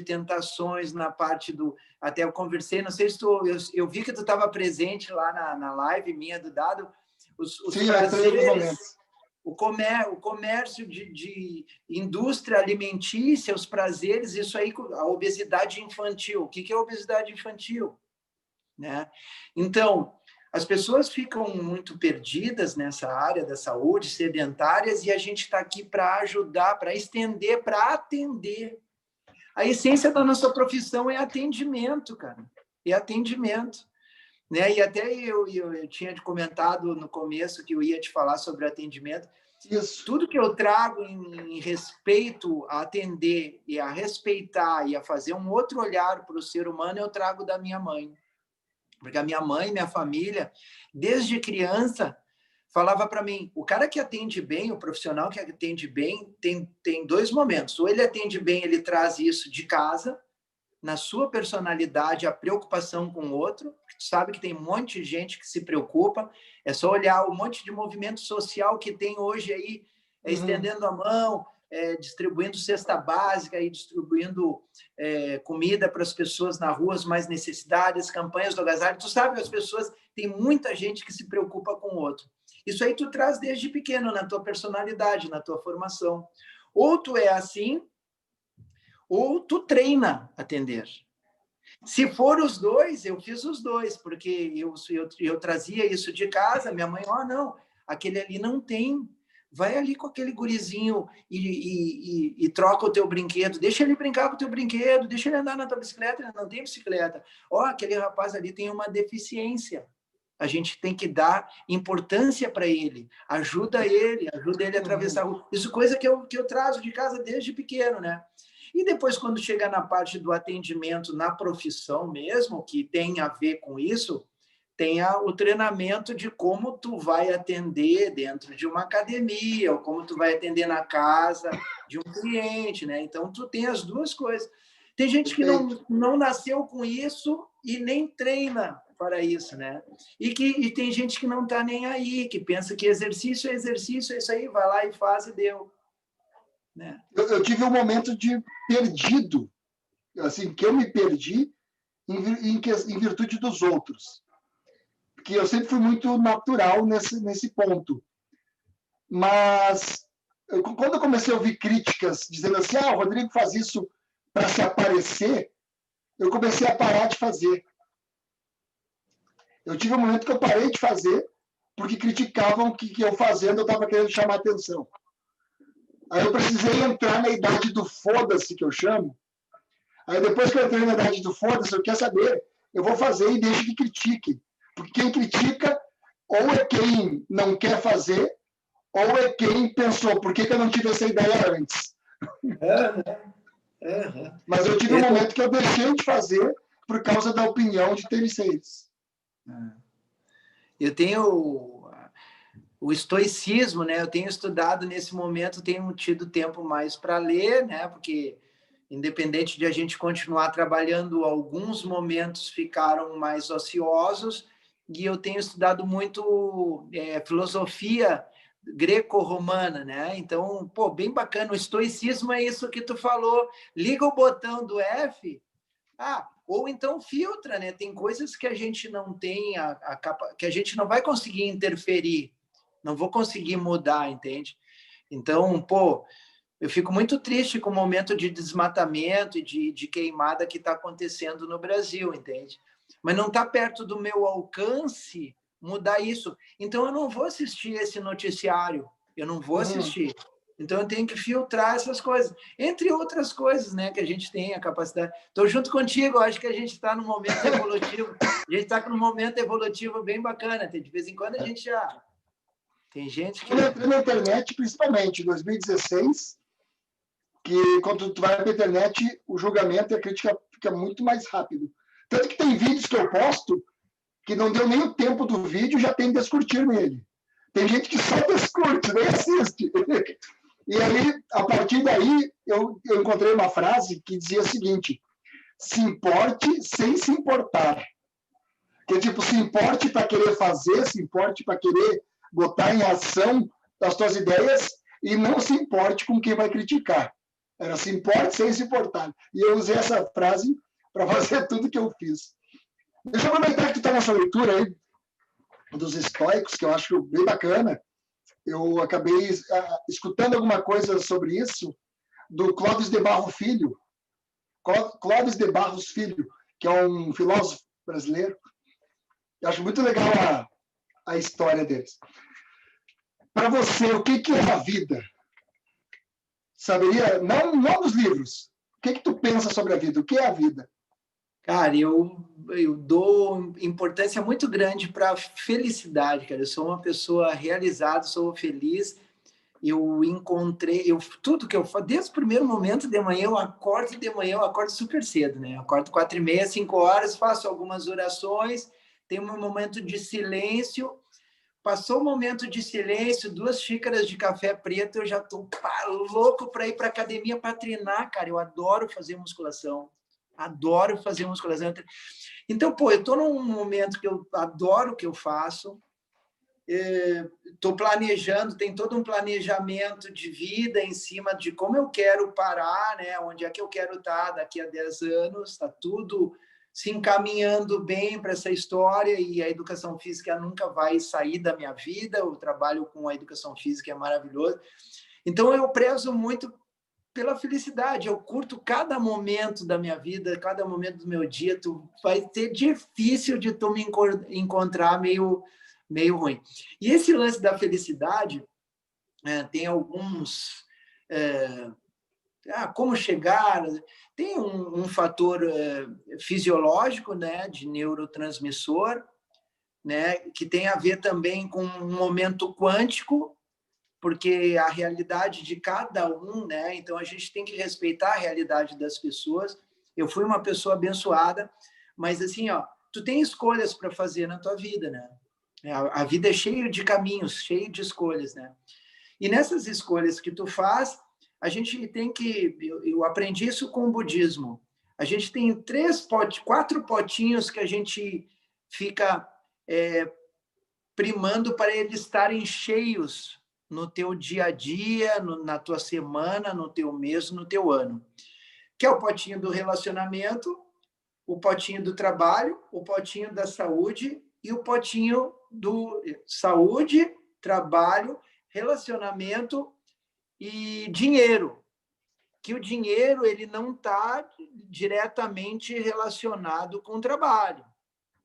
tentações na parte do... Até eu conversei, não sei se eu vi que tu estava presente lá na live minha do Dado, os prazeres, o comércio de indústria alimentícia, os prazeres, isso aí, a obesidade infantil. O que é a obesidade infantil? Né? Então, as pessoas ficam muito perdidas nessa área da saúde, sedentárias, e a gente está aqui para ajudar, para estender, para atender. A essência da nossa profissão é atendimento, cara. É atendimento. Né? E até eu tinha comentado no começo que eu ia te falar sobre atendimento. Isso. Tudo que eu trago em respeito a atender e a respeitar e a fazer um outro olhar para o ser humano, eu trago da minha mãe. Porque a minha mãe, minha família, desde criança, falava para mim, o cara que atende bem, o profissional que atende bem, tem 2 momentos. Ou ele atende bem, ele traz isso de casa, na sua personalidade, a preocupação com o outro. Tu sabe que tem um monte de gente que se preocupa. É só olhar o monte de movimento social que tem hoje aí, estendendo a mão, distribuindo cesta básica, e distribuindo comida para as pessoas nas ruas mais necessitadas, campanhas do agasalho. Tu sabe que as pessoas, tem muita gente que se preocupa com o outro. Isso aí tu traz desde pequeno, na tua personalidade, na tua formação. Ou tu é assim, ou tu treina atender. Se for os dois, eu fiz os dois, porque eu trazia isso de casa, minha mãe, não, aquele ali não tem, vai ali com aquele gurizinho e troca o teu brinquedo, deixa ele brincar com o teu brinquedo, deixa ele andar na tua bicicleta, ele não tem bicicleta. Aquele rapaz ali tem uma deficiência. A gente tem que dar importância para ele, ajuda ele a atravessar. Isso coisa que eu trazo de casa desde pequeno, né? E depois, quando chega na parte do atendimento na profissão mesmo, que tem a ver com isso, tem o treinamento de como tu vai atender dentro de uma academia, ou como tu vai atender na casa de um cliente, né? Então, tu tem as duas coisas. Tem gente que não nasceu com isso e nem treina para isso, né? E tem gente que não está nem aí, que pensa que exercício é isso aí, vai lá e faz e deu. Né? Eu tive um momento de perdido, assim, que eu me perdi, em virtude dos outros. Porque eu sempre fui muito natural nesse ponto. Mas, quando eu comecei a ouvir críticas dizendo assim, o Rodrigo faz isso para se aparecer, eu comecei a parar de fazer. Eu tive um momento que eu parei de fazer porque criticavam que eu fazendo eu estava querendo chamar atenção. Aí eu precisei entrar na idade do foda-se, que eu chamo. Aí depois que eu entrei na idade do foda-se, eu quero saber, eu vou fazer e deixo que critique. Porque quem critica ou é quem não quer fazer, ou é quem pensou, por que eu não tive essa ideia antes? Mas eu tive um momento que eu deixei de fazer por causa da opinião de terceiros. Eu tenho o estoicismo, né? Eu tenho estudado nesse momento, tenho tido tempo mais para ler, né? Porque independente de a gente continuar trabalhando, alguns momentos ficaram mais ociosos, e eu tenho estudado muito filosofia greco-romana, né? Então, pô, bem bacana. O estoicismo é isso que tu falou. Liga o botão do F, ou então filtra, né? Tem coisas que a gente não tem que a gente não vai conseguir interferir, não vou conseguir mudar, entende? Então, pô, eu fico muito triste com o momento de desmatamento e de queimada que está acontecendo no Brasil, entende? Mas não está perto do meu alcance mudar isso. Então, eu não vou assistir esse noticiário, eu não vou assistir. Então, eu tenho que filtrar essas coisas. Entre outras coisas, né, que a gente tem a capacidade. Estou junto contigo, acho que a gente está num momento evolutivo. A gente está num momento evolutivo bem bacana. De vez em quando a gente já... Tem gente que... Eu entrei na internet, principalmente em 2016, que quando tu vai para a internet, o julgamento e a crítica fica muito mais rápido. Tanto que tem vídeos que eu posto que não deu nem o tempo do vídeo, já tem descurtir nele. Tem gente que só descurte, nem assiste. E aí, a partir daí, eu encontrei uma frase que dizia o seguinte: se importe sem se importar. Que tipo, se importe para querer fazer, se importe para querer botar em ação as suas ideias e não se importe com quem vai criticar. Era se importe sem se importar. E eu usei essa frase para fazer tudo que eu fiz. Deixa eu aproveitar que tu está nessa leitura aí dos estoicos, que eu acho bem bacana. Eu acabei escutando alguma coisa sobre isso do Clóvis de Barros Filho. Clóvis de Barros Filho, que é um filósofo brasileiro. Eu acho muito legal a história deles. Para você, o que é a vida? Saberia? Não nos livros. O que tu pensa sobre a vida? O que é a vida? Cara, eu dou importância muito grande para a felicidade, cara. Eu sou uma pessoa realizada, sou feliz. Eu encontrei, tudo que eu faço, desde o primeiro momento de manhã, eu acordo super cedo, né? Eu acordo 4h30, 5 horas, faço algumas orações, tenho um momento de silêncio. Passou o momento de silêncio, 2 xícaras de café preto, eu já estou louco para ir para academia para treinar, cara. Eu adoro fazer musculação. Adoro fazer musculação. Então, pô, eu estou num momento que eu adoro o que eu faço. Estou planejando, tem todo um planejamento de vida em cima de como eu quero parar, né? Onde é que eu quero estar daqui a 10 anos. Está tudo se encaminhando bem para essa história, e a educação física nunca vai sair da minha vida. O trabalho com a educação física é maravilhoso. Então, eu prezo muito pela felicidade. Eu curto cada momento da minha vida, cada momento do meu dia. Vai ser difícil de tu me encontrar meio ruim. E esse lance da felicidade, tem alguns... como chegar... Tem um fator fisiológico, né, de neurotransmissor, né, que tem a ver também com um momento quântico, porque a realidade de cada um, né? Então a gente tem que respeitar a realidade das pessoas. Eu fui uma pessoa abençoada, mas assim, tu tem escolhas para fazer na tua vida, né? A vida é cheia de caminhos, cheia de escolhas, né? E nessas escolhas que tu faz, a gente tem que... Eu aprendi isso com o budismo. A gente tem 4 potinhos que a gente fica primando para eles estarem cheios no teu dia a dia, na tua semana, no teu mês, no teu ano. Que é o potinho do relacionamento, o potinho do trabalho, o potinho da saúde e o potinho do saúde, trabalho, relacionamento e dinheiro. Que o dinheiro ele não está diretamente relacionado com o trabalho,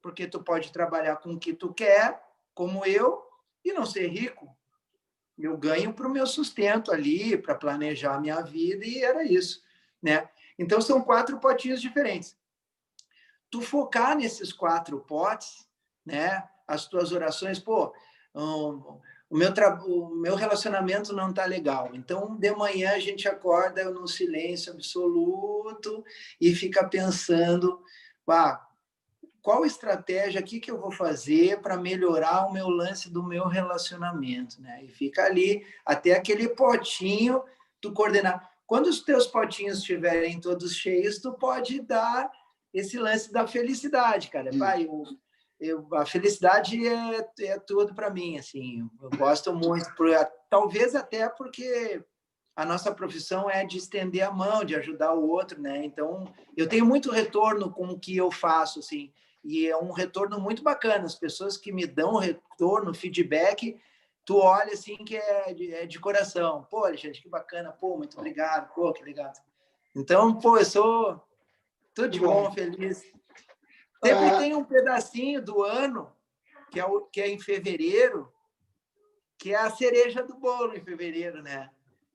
porque tu pode trabalhar com o que tu quer, como eu, e não ser rico. Eu ganho para o meu sustento ali, para planejar a minha vida, e era isso, né? Então, são 4 potinhos diferentes. Tu focar nesses 4 potes, né? As tuas orações, pô, o meu relacionamento não tá legal. Então, de manhã a gente acorda no silêncio absoluto e fica pensando, qual estratégia, o que eu vou fazer para melhorar o meu lance do meu relacionamento, né? E fica ali até aquele potinho tu coordenar. Quando os teus potinhos estiverem todos cheios, tu pode dar esse lance da felicidade, cara. Pai, a felicidade é tudo para mim, assim. Eu gosto muito, talvez até porque a nossa profissão é de estender a mão, de ajudar o outro, né? Então, eu tenho muito retorno com o que eu faço, assim, e é um retorno muito bacana. As pessoas que me dão retorno, feedback, tu olha assim que é de coração. Pô, Alexandre, que bacana. Pô, muito obrigado. Pô, que legal. Então, pô, eu sou tudo de bom, feliz. Sempre tem um pedacinho do ano, que é em fevereiro, que é a cereja do bolo em fevereiro, né?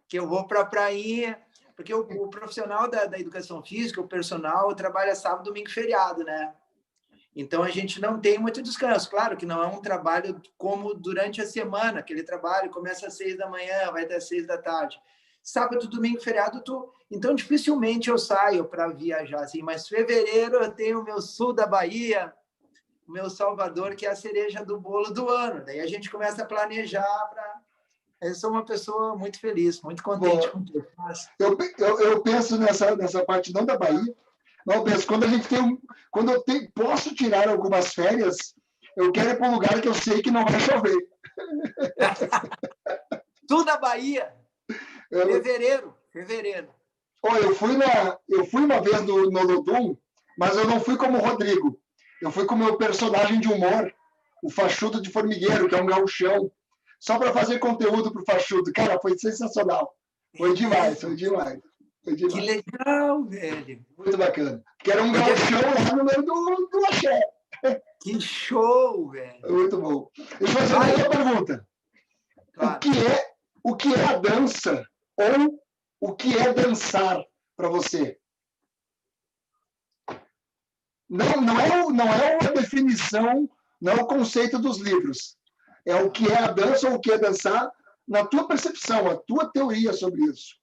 Que eu vou para a prainha, porque o profissional da educação física, o personal, trabalha sábado, domingo e feriado, né? Então, a gente não tem muito descanso. Claro que não é um trabalho como durante a semana, aquele trabalho começa às 6 da manhã, vai até às 6 da tarde. Sábado, domingo, feriado, então dificilmente eu saio para viajar, assim, mas fevereiro eu tenho o meu sul da Bahia, o meu Salvador, que é a cereja do bolo do ano. Daí a gente começa a planejar para... Eu sou uma pessoa muito feliz, muito contente com tudo. Eu penso nessa parte não da Bahia, mas eu penso, quando eu posso tirar algumas férias, eu quero ir para um lugar que eu sei que não vai chover. Sul da Bahia, fevereiro. Olha, eu fui uma vez no Lodum, mas eu não fui como o Rodrigo. Eu fui com o meu personagem de humor, o Fachudo de Formigueiro, que é um gauchão, só para fazer conteúdo para o Fachudo. Cara, foi sensacional. Foi demais. Que legal, velho. Muito bacana. Porque era um gauchão lá no meio do axé. Que show, velho. Muito bom. Deixa eu fazer uma outra pergunta. Claro. O que é a dança? Ou o que é dançar para você? Não é uma definição, não é o conceito dos livros. É o que é a dança ou o que é dançar na tua percepção, a tua teoria sobre isso.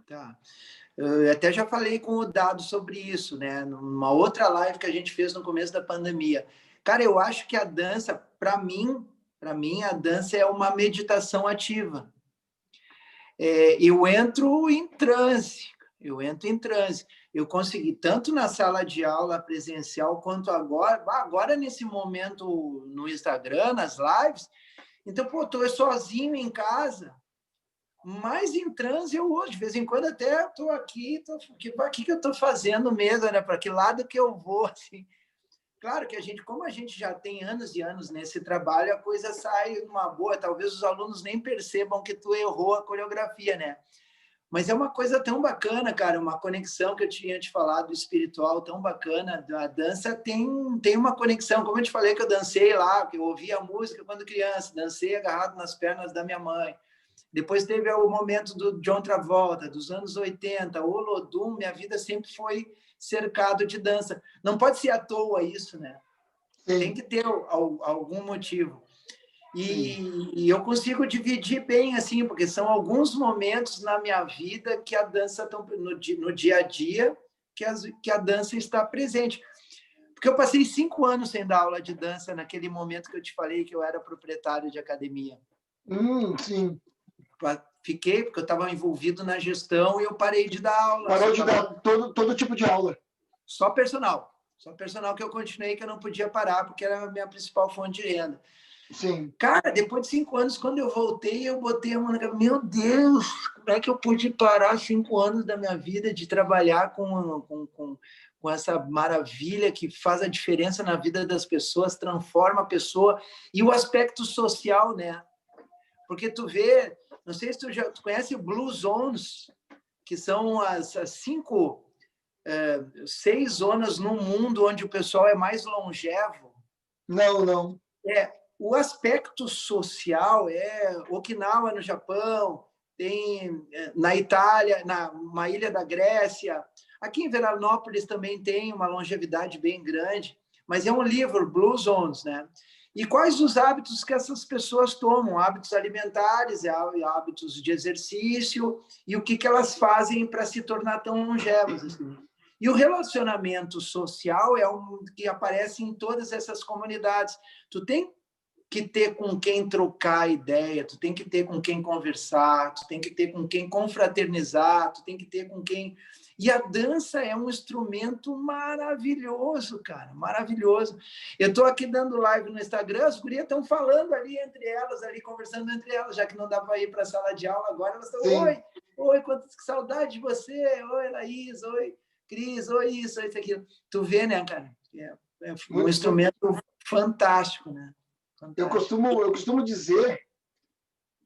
Tá. Eu até já falei com o Dado sobre isso, né? Numa outra live que a gente fez no começo da pandemia. Cara, eu acho que a dança, para mim, a dança é uma meditação ativa. Eu entro em transe. Eu consegui, tanto na sala de aula presencial, quanto agora nesse momento no Instagram, nas lives. Então, pô, estou sozinho em casa, mas em transe eu hoje, de vez em quando até estou aqui, que eu estou fazendo mesmo, né? Para que lado que eu vou, assim. Claro que como a gente já tem anos e anos nesse trabalho, a coisa sai numa boa, talvez os alunos nem percebam que tu errou a coreografia, né? Mas é uma coisa tão bacana, cara, uma conexão que eu tinha te falado, espiritual, tão bacana. A dança tem uma conexão, como eu te falei que eu dancei lá, que eu ouvi a música quando criança, dancei agarrado nas pernas da minha mãe. Depois teve o momento do John Travolta, dos anos 80, o Olodum, minha vida sempre foi cercado de dança. Não pode ser à toa isso, né? Sim. Tem que ter algum motivo. E eu consigo dividir bem, assim, porque são alguns momentos na minha vida que a dança, no dia a dia, que a dança está presente. Porque eu passei 5 anos sem dar aula de dança naquele momento que eu te falei que eu era proprietário de academia. Sim. Fiquei, porque eu estava envolvido na gestão e eu parei de dar aula. Parou de dar todo tipo de aula? Só personal que eu continuei, que eu não podia parar, porque era a minha principal fonte de renda. Sim. Cara, depois de 5 anos, quando eu voltei, eu botei a mão na cabeça. Meu Deus, como é que eu pude parar 5 anos da minha vida de trabalhar com essa maravilha que faz a diferença na vida das pessoas, transforma a pessoa. E o aspecto social, né? Porque tu vê, não sei se tu conhece Blue Zones, que são as 6 zonas no mundo onde o pessoal é mais longevo. Não. O aspecto social é Okinawa, no Japão, tem na Itália, uma ilha da Grécia. Aqui em Veranópolis também tem uma longevidade bem grande, mas é um livro, Blue Zones, né? E quais os hábitos que essas pessoas tomam? Hábitos alimentares, hábitos de exercício, e o que elas fazem para se tornar tão longevas assim. E o relacionamento social é um que aparece em todas essas comunidades. Tu tem que ter com quem trocar ideia, tu tem que ter com quem conversar, tu tem que ter com quem confraternizar, tu tem que ter com quem... E a dança é um instrumento maravilhoso, cara, maravilhoso. Eu estou aqui dando live no Instagram, as gurias estão falando ali entre elas, ali conversando entre elas, já que não dá para ir para a sala de aula agora, elas estão, oi, que saudade de você, oi, Laís, oi, Cris, oi, isso, aquilo. Tu vê, né, cara? É um instrumento fantástico, né? Eu costumo dizer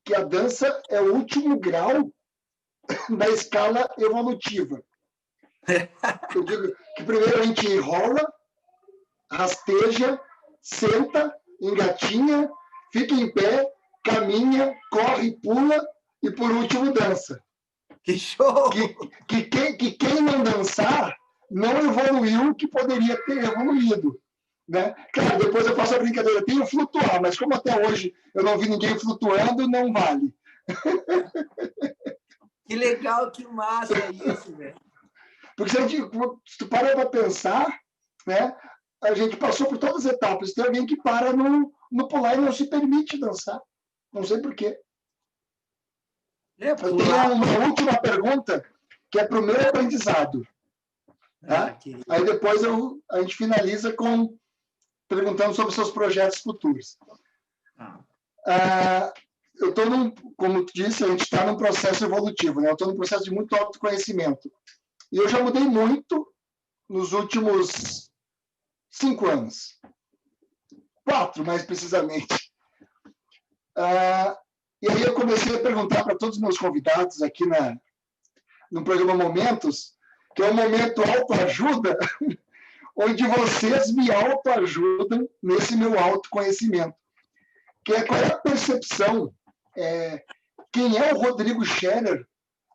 que a dança é o último grau da escala evolutiva. Eu digo que primeiro a gente rola, rasteja, senta, engatinha, fica em pé, caminha, corre, pula e, por último, dança. Que show! Que quem não dançar não evoluiu o que poderia ter evoluído. Né? Claro, depois eu faço a brincadeira, tenho flutuar, mas como até hoje eu não vi ninguém flutuando, não vale. Que legal, que massa isso, velho. Porque se tu para para pensar, né, a gente passou por todas as etapas. Tem alguém que para no pular e não se permite dançar. Não sei por quê. Eu tenho uma última pergunta, que é para o meu aprendizado. Tá? Aí depois a gente finaliza perguntando sobre seus projetos futuros. Eu estou como tu disse, a gente está num processo evolutivo, né? Eu estou num processo de muito autoconhecimento. E eu já mudei muito nos últimos 5 anos. 4, mais precisamente. E aí eu comecei a perguntar para todos os meus convidados aqui no programa Momentos, que é um momento autoajuda, onde vocês me autoajudam nesse meu autoconhecimento. Que é qual é a percepção, quem é o Rodrigo Scherer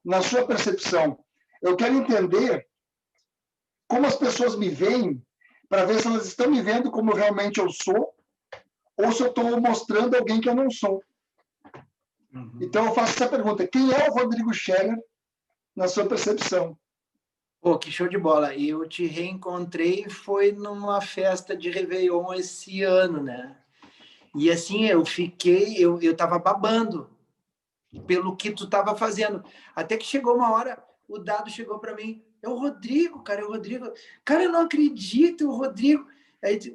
na sua percepção. Eu quero entender como as pessoas me veem, para ver se elas estão me vendo como realmente eu sou, ou se eu estou mostrando alguém que eu não sou. Uhum. Então eu faço essa pergunta: quem é o Rodrigo Scherer na sua percepção? Pô, que show de bola. E eu te reencontrei, foi numa festa de Réveillon esse ano, né? E assim, eu tava babando pelo que tu tava fazendo. Até que chegou uma hora, o Dado chegou para mim, é o Rodrigo, cara, é o Rodrigo. Cara, eu não acredito, o Rodrigo.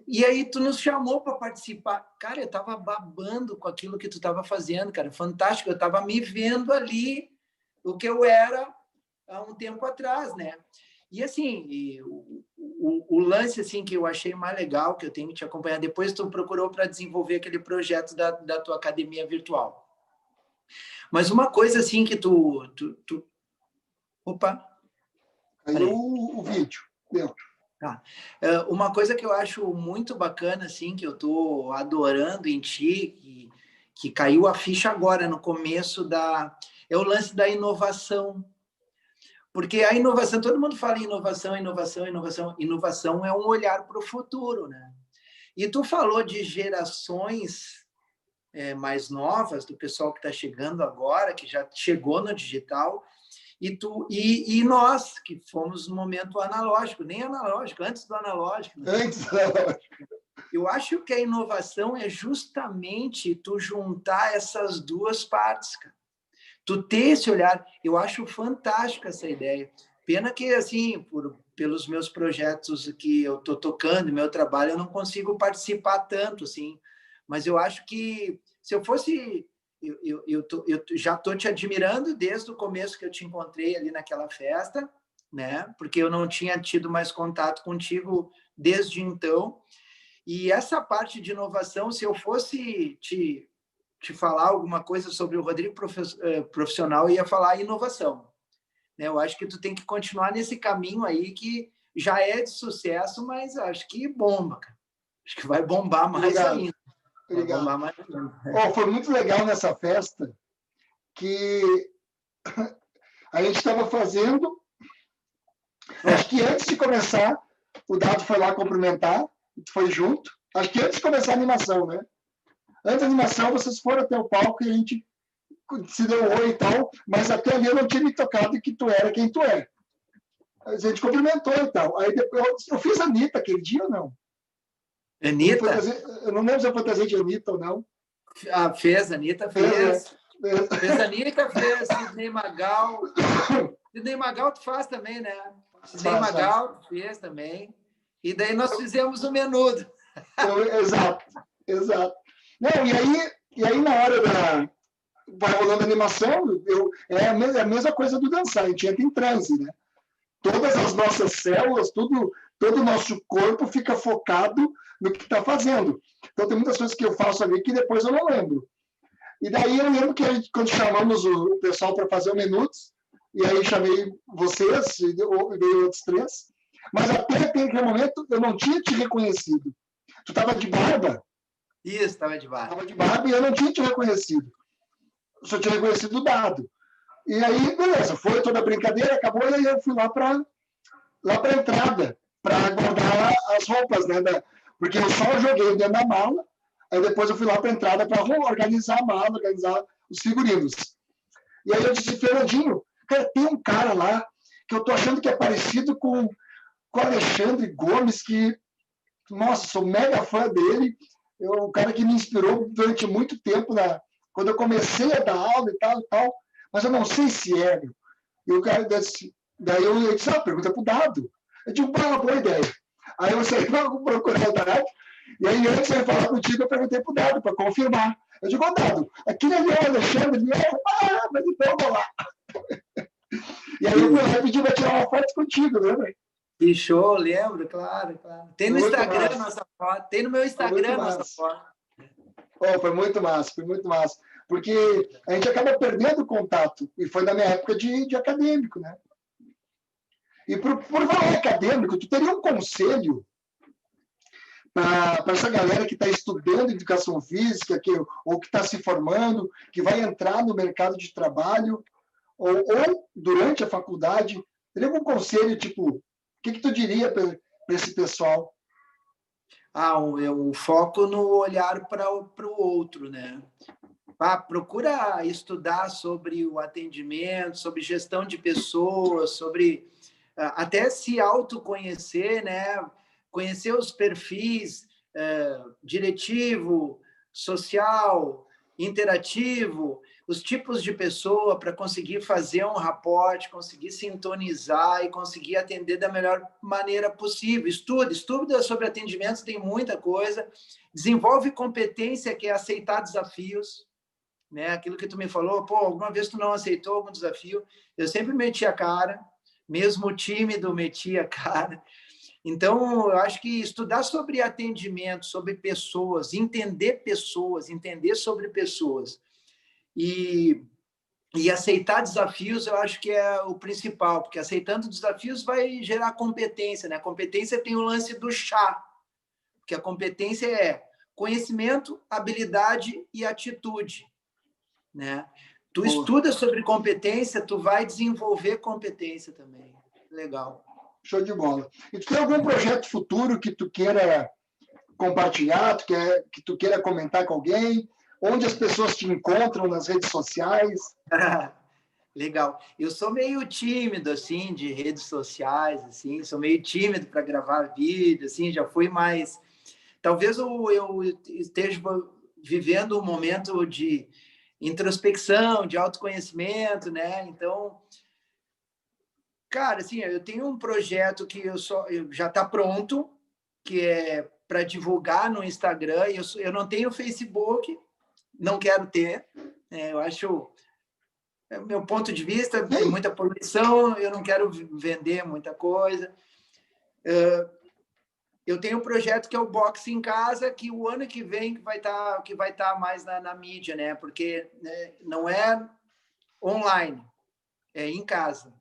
E aí tu nos chamou para participar. Cara, eu tava babando com aquilo que tu tava fazendo, cara, fantástico. Eu tava me vendo ali, o que eu era há um tempo atrás, né? E assim, o lance assim que eu achei mais legal, que eu tenho que te acompanhar, depois tu procurou para desenvolver aquele projeto da tua academia virtual. Mas uma coisa assim que Opa! Caiu o vídeo. Deu. Tá. Uma coisa que eu acho muito bacana, assim, que eu tô adorando em ti, que caiu a ficha agora, no começo é o lance da inovação. Porque a inovação, todo mundo fala em inovação, inovação, inovação. Inovação é um olhar para o futuro, né? E tu falou de gerações mais novas, do pessoal que está chegando agora, que já chegou no digital, e nós, que fomos no momento analógico, nem analógico, antes do analógico. Né? Antes do analógico. Eu acho que a inovação é justamente tu juntar essas duas partes, cara. Tu ter esse olhar, eu acho fantástico essa ideia. Pena que, assim, pelos meus projetos que eu estou tocando, meu trabalho, eu não consigo participar tanto, assim. Mas eu acho que se eu fosse... Eu já estou te admirando desde o começo que eu te encontrei ali naquela festa, né? Porque eu não tinha tido mais contato contigo desde então. E essa parte de inovação, se eu fosse te falar alguma coisa sobre o Rodrigo profissional, eu ia falar inovação, né? Eu acho que tu tem que continuar nesse caminho aí que já é de sucesso, mas acho que bomba, cara. Acho que vai bombar mais Obrigado, ainda. Vai obrigado. bombar mais ainda. Oh, foi muito legal nessa festa que a gente estava fazendo. Acho que antes de começar, o Dado foi lá cumprimentar, foi junto. Acho que antes de começar a animação, né? Antes da animação, vocês foram até o palco e a gente se deu oi e tal, mas até ali eu não tinha me tocado que tu era quem tu é. A gente cumprimentou e tal. Aí depois eu fiz a Anitta aquele dia ou não? Anitta? Eu não lembro se eu fantasiei de Anitta ou não. Ah, fez, Anitta fez. Fez Anitta, fez Sidney Magal. Sidney Magal tu faz também, né? Sidney Magal fez também. E daí nós fizemos o Menudo. Exato, exato. Não, e aí na hora da... vai rolando a animação, é a mesma coisa do dançar, a gente entra em transe, né? Todas as nossas células, todo o nosso corpo fica focado no que está fazendo. Então, tem muitas coisas que eu faço ali que depois eu não lembro. E daí eu lembro que quando chamamos o pessoal para fazer o Minutos, e aí chamei vocês, e veio outros três, mas até aquele momento eu não tinha te reconhecido. Tu estava de barba? Isso, estava de barba. Estava de barba e eu não tinha te reconhecido. Só tinha reconhecido o Dado. E aí, beleza, foi toda a brincadeira, acabou, e aí eu fui lá para a entrada, para guardar as roupas, né? Porque eu só joguei dentro da mala, aí depois eu fui lá para a entrada para organizar a mala, organizar os figurinos. E aí eu disse, Fernandinho, cara, tem um cara lá que eu tô achando que é parecido com o Alexandre Gomes, que, nossa, sou mega fã dele, o cara que me inspirou durante muito tempo, quando eu comecei a dar aula e tal, mas eu não sei se é, meu. E o cara disse, daí eu disse, pergunta pro Dado. Eu digo, boa ideia. Aí eu saí para procurar o Dado, e aí antes de eu falar contigo, eu perguntei pro Dado para confirmar. Eu digo, Dado, aquele ali é o Alexandre, ele é, mas então vou lá. E aí eu fui lá e pedi para tirar uma foto contigo, lembra? Que show, lembro, claro, claro. Tem no Instagram nossa foto, tem no meu Instagram nossa foto. Oh, foi muito massa. Porque a gente acaba perdendo o contato. E foi na minha época de acadêmico, né? E por valor acadêmico, tu teria um conselho para essa galera que está estudando educação física, ou que está se formando, que vai entrar no mercado de trabalho, ou durante a faculdade, teria algum conselho, tipo, o que tu diria para esse pessoal? O foco no olhar para o outro, né? Procura estudar sobre o atendimento, sobre gestão de pessoas, sobre até se autoconhecer, né? Conhecer os perfis diretivo, social, interativo, os tipos de pessoa para conseguir fazer um raporte, conseguir sintonizar e conseguir atender da melhor maneira possível. Estuda sobre atendimentos, tem muita coisa. Desenvolve competência, que é aceitar desafios, né? Aquilo que tu me falou, alguma vez tu não aceitou algum desafio? Eu sempre meti a cara, mesmo tímido, meti a cara. Então, eu acho que estudar sobre atendimento, sobre pessoas, entender sobre pessoas e aceitar desafios, eu acho que é o principal, porque aceitando desafios vai gerar competência, né? A competência tem o lance do chá, porque a competência é conhecimento, habilidade e atitude, né? Tu estuda sobre competência, tu vai desenvolver competência também. Legal. Show de bola. E tu tem algum projeto futuro que tu queira compartilhar, que tu queira comentar com alguém? Onde as pessoas te encontram nas redes sociais? Legal. Eu sou meio tímido, assim, de redes sociais, assim, sou meio tímido para gravar vídeo, assim, já fui mais... Talvez eu esteja vivendo um momento de introspecção, de autoconhecimento, né? Então, cara, assim, eu tenho um projeto que já está pronto, que é para divulgar no Instagram. Eu não tenho Facebook, não quero ter. Eu acho, meu ponto de vista, tem muita poluição, eu não quero vender muita coisa. Eu tenho um projeto que é o Boxe em Casa, que o ano que vem que vai estar mais na mídia, né? Porque, né, não é online, é em casa,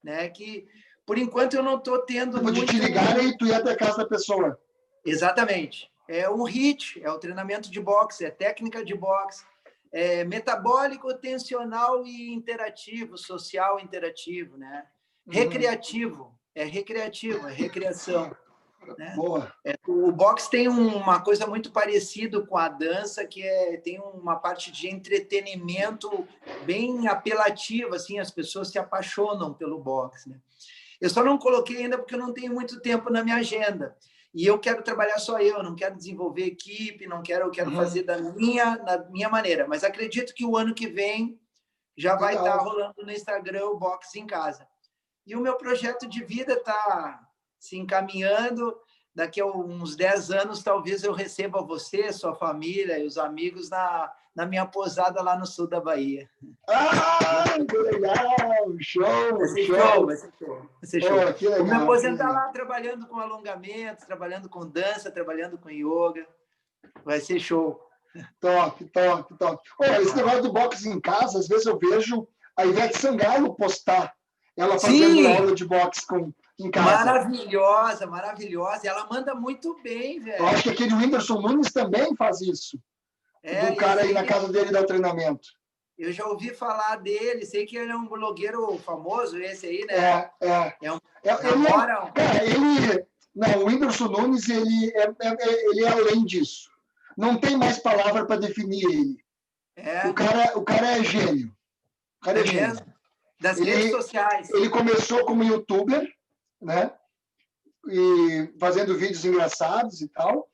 né? Que por enquanto eu não estou tendo Tipo, de te ligar e tu ir até a casa da pessoa. Exatamente. É um HIIT, é o treinamento de boxe, é técnica de boxe, é metabólico, tensional e interativo, social interativo, né? Recreativo, é recreação. Né? Boa. O boxe tem uma coisa muito parecida com a dança, que tem uma parte de entretenimento bem apelativa, assim, as pessoas se apaixonam pelo boxe. Né? Eu só não coloquei ainda porque eu não tenho muito tempo na minha agenda. E eu quero trabalhar só eu, não quero desenvolver equipe, eu quero fazer da minha maneira. Mas acredito que o ano que vem já vai estar rolando no Instagram o Boxe em Casa. E o meu projeto de vida está se encaminhando. Daqui a uns 10 anos, talvez eu receba você, sua família e os amigos na minha posada lá no sul da Bahia. Que legal! Show! Vai ser show! Vai ser show. Oh, que legal, vou me aposentar lá trabalhando com alongamentos, trabalhando com dança, trabalhando com yoga. Vai ser show. Top. Esse negócio do boxe em casa, às vezes eu vejo a Ivete Sangalo postar ela fazendo aula de boxe em casa. Maravilhosa. Ela manda muito bem, velho. Eu acho que aquele Whindersson Nunes também faz isso. Do cara aí na casa dele dar treinamento. Eu já ouvi falar dele, sei que ele é um blogueiro famoso, esse aí, né? O Whindersson Nunes, ele é além disso. Não tem mais palavra para definir ele. O cara é gênio. O cara é gênio. Mesmo? Das redes sociais. Ele começou como youtuber, né? E fazendo vídeos engraçados e tal.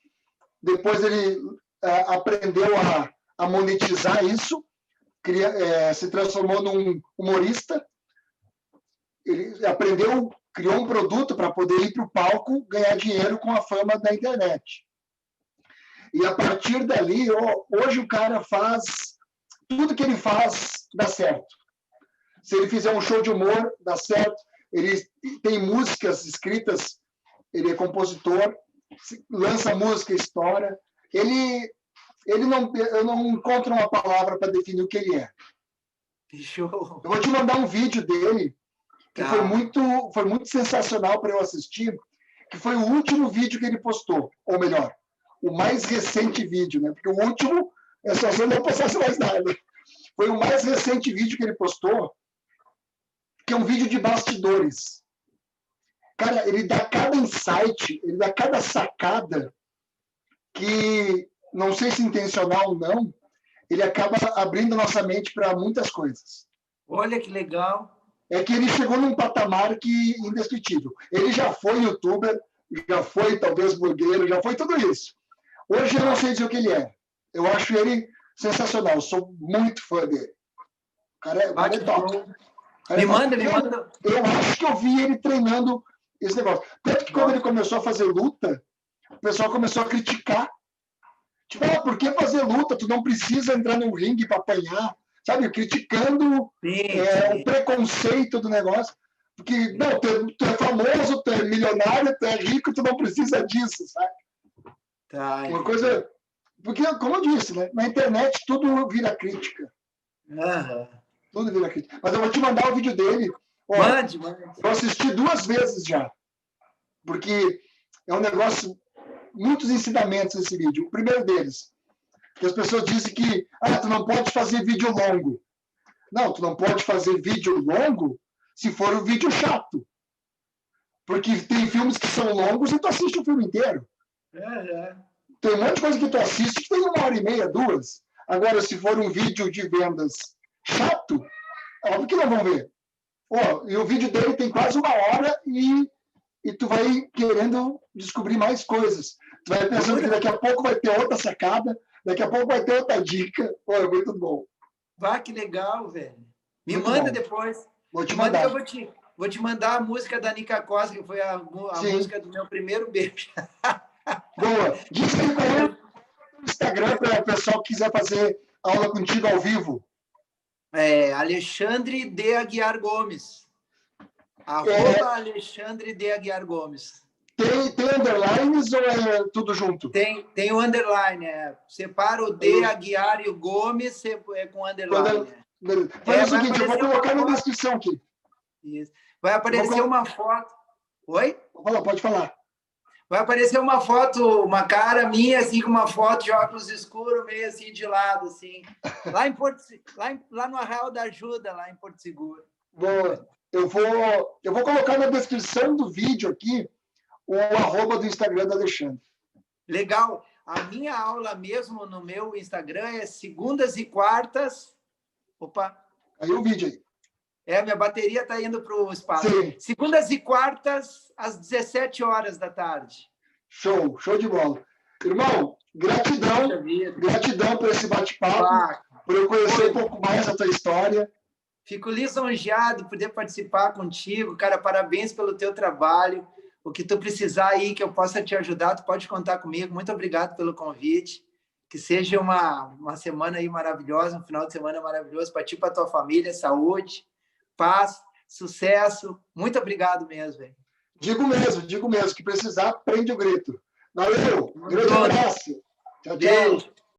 Depois ele aprendeu a monetizar isso, se transformou num humorista. Ele criou um produto para poder ir para o palco, ganhar dinheiro com a fama da internet. E a partir dali, hoje o cara faz tudo que ele faz dá certo. Se ele fizer um show de humor, dá certo. Ele tem músicas escritas, ele é compositor, lança música, estoura. Eu não encontro uma palavra para definir o que ele é. Show. Eu vou te mandar um vídeo dele que foi muito sensacional para eu assistir, que foi o último vídeo que ele postou, ou melhor, o mais recente vídeo, né? Porque o último é só se eu não postasse mais nada. Foi o mais recente vídeo que ele postou, que é um vídeo de bastidores. Cara, ele dá cada insight, ele dá cada sacada que, não sei se intencional ou não, ele acaba abrindo nossa mente para muitas coisas. Olha que legal. É que ele chegou num patamar que indescritível. Ele já foi youtuber, já foi talvez blogueiro, já foi tudo isso. Hoje eu não sei dizer o que ele é. Eu acho ele sensacional, eu sou muito fã dele. O cara é top. Me manda. Eu acho que eu vi ele treinando esse negócio. Tanto que quando ele começou a fazer luta, o pessoal começou a criticar. Tipo, por que fazer luta? Tu não precisa entrar num ringue para apanhar. Sabe? Criticando o preconceito do negócio. Porque, não, tu é famoso, tu é milionário, tu é rico, tu não precisa disso, sabe? Uma coisa... Porque, como eu disse, né? Na internet tudo vira crítica. Tudo vira crítica. Mas eu vou te mandar o vídeo dele. Mande. Eu assisti 2 vezes já. Porque é um negócio... Muitos ensinamentos nesse vídeo. O primeiro deles, que as pessoas dizem que tu não pode fazer vídeo longo. Não, tu não pode fazer vídeo longo se for um vídeo chato. Porque tem filmes que são longos e tu assiste o filme inteiro. Tem um monte de coisa que tu assiste que tem 1h30, 2. Agora, se for um vídeo de vendas chato, óbvio que não vão ver. E o vídeo dele tem quase 1 hora e tu vai querendo descobrir mais coisas. Tu vai pensando que daqui a pouco vai ter outra sacada, daqui a pouco vai ter outra dica. É muito bom. Que legal, velho. Me manda depois. Vou te mandar. Eu vou te mandar a música da Nica Costa, que foi a música do meu primeiro beijo. Boa. Diz aí qual é o Instagram para o pessoal que quiser fazer aula contigo ao vivo. Alexandre de Aguiar Gomes. Alexandre de Aguiar Gomes. Tem underlines ou é tudo junto? Tem o underline. Separa o D, Aguiar e o Gomes com underline. Faz o seguinte, eu vou colocar na descrição aqui. Isso. Vai aparecer uma foto. Oi? Pode falar. Vai aparecer uma foto, uma cara minha, assim, com uma foto de óculos escuros, meio assim, de lado, assim. Lá no Arraial da Ajuda, lá em Porto Seguro. Boa. Eu vou colocar na descrição do vídeo aqui o @ do Instagram do Alexandre. Legal. A minha aula mesmo no meu Instagram é segundas e quartas. Opa! Aí o vídeo aí. Minha bateria está indo para o espaço. Sim. Segundas e quartas, às 17 horas da tarde. Show de bola. Irmão, gratidão por esse bate-papo, por eu conhecer um pouco mais a tua história. Fico lisonjeado por poder participar contigo. Cara, parabéns pelo teu trabalho. O que tu precisar aí, que eu possa te ajudar, tu pode contar comigo. Muito obrigado pelo convite. Que seja uma semana aí maravilhosa, um final de semana maravilhoso para ti e para tua família. Saúde, paz, sucesso. Muito obrigado mesmo, velho. Digo mesmo. Que precisar, prende o grito. Valeu. Grande abraço. Tchau, tchau. Beijo.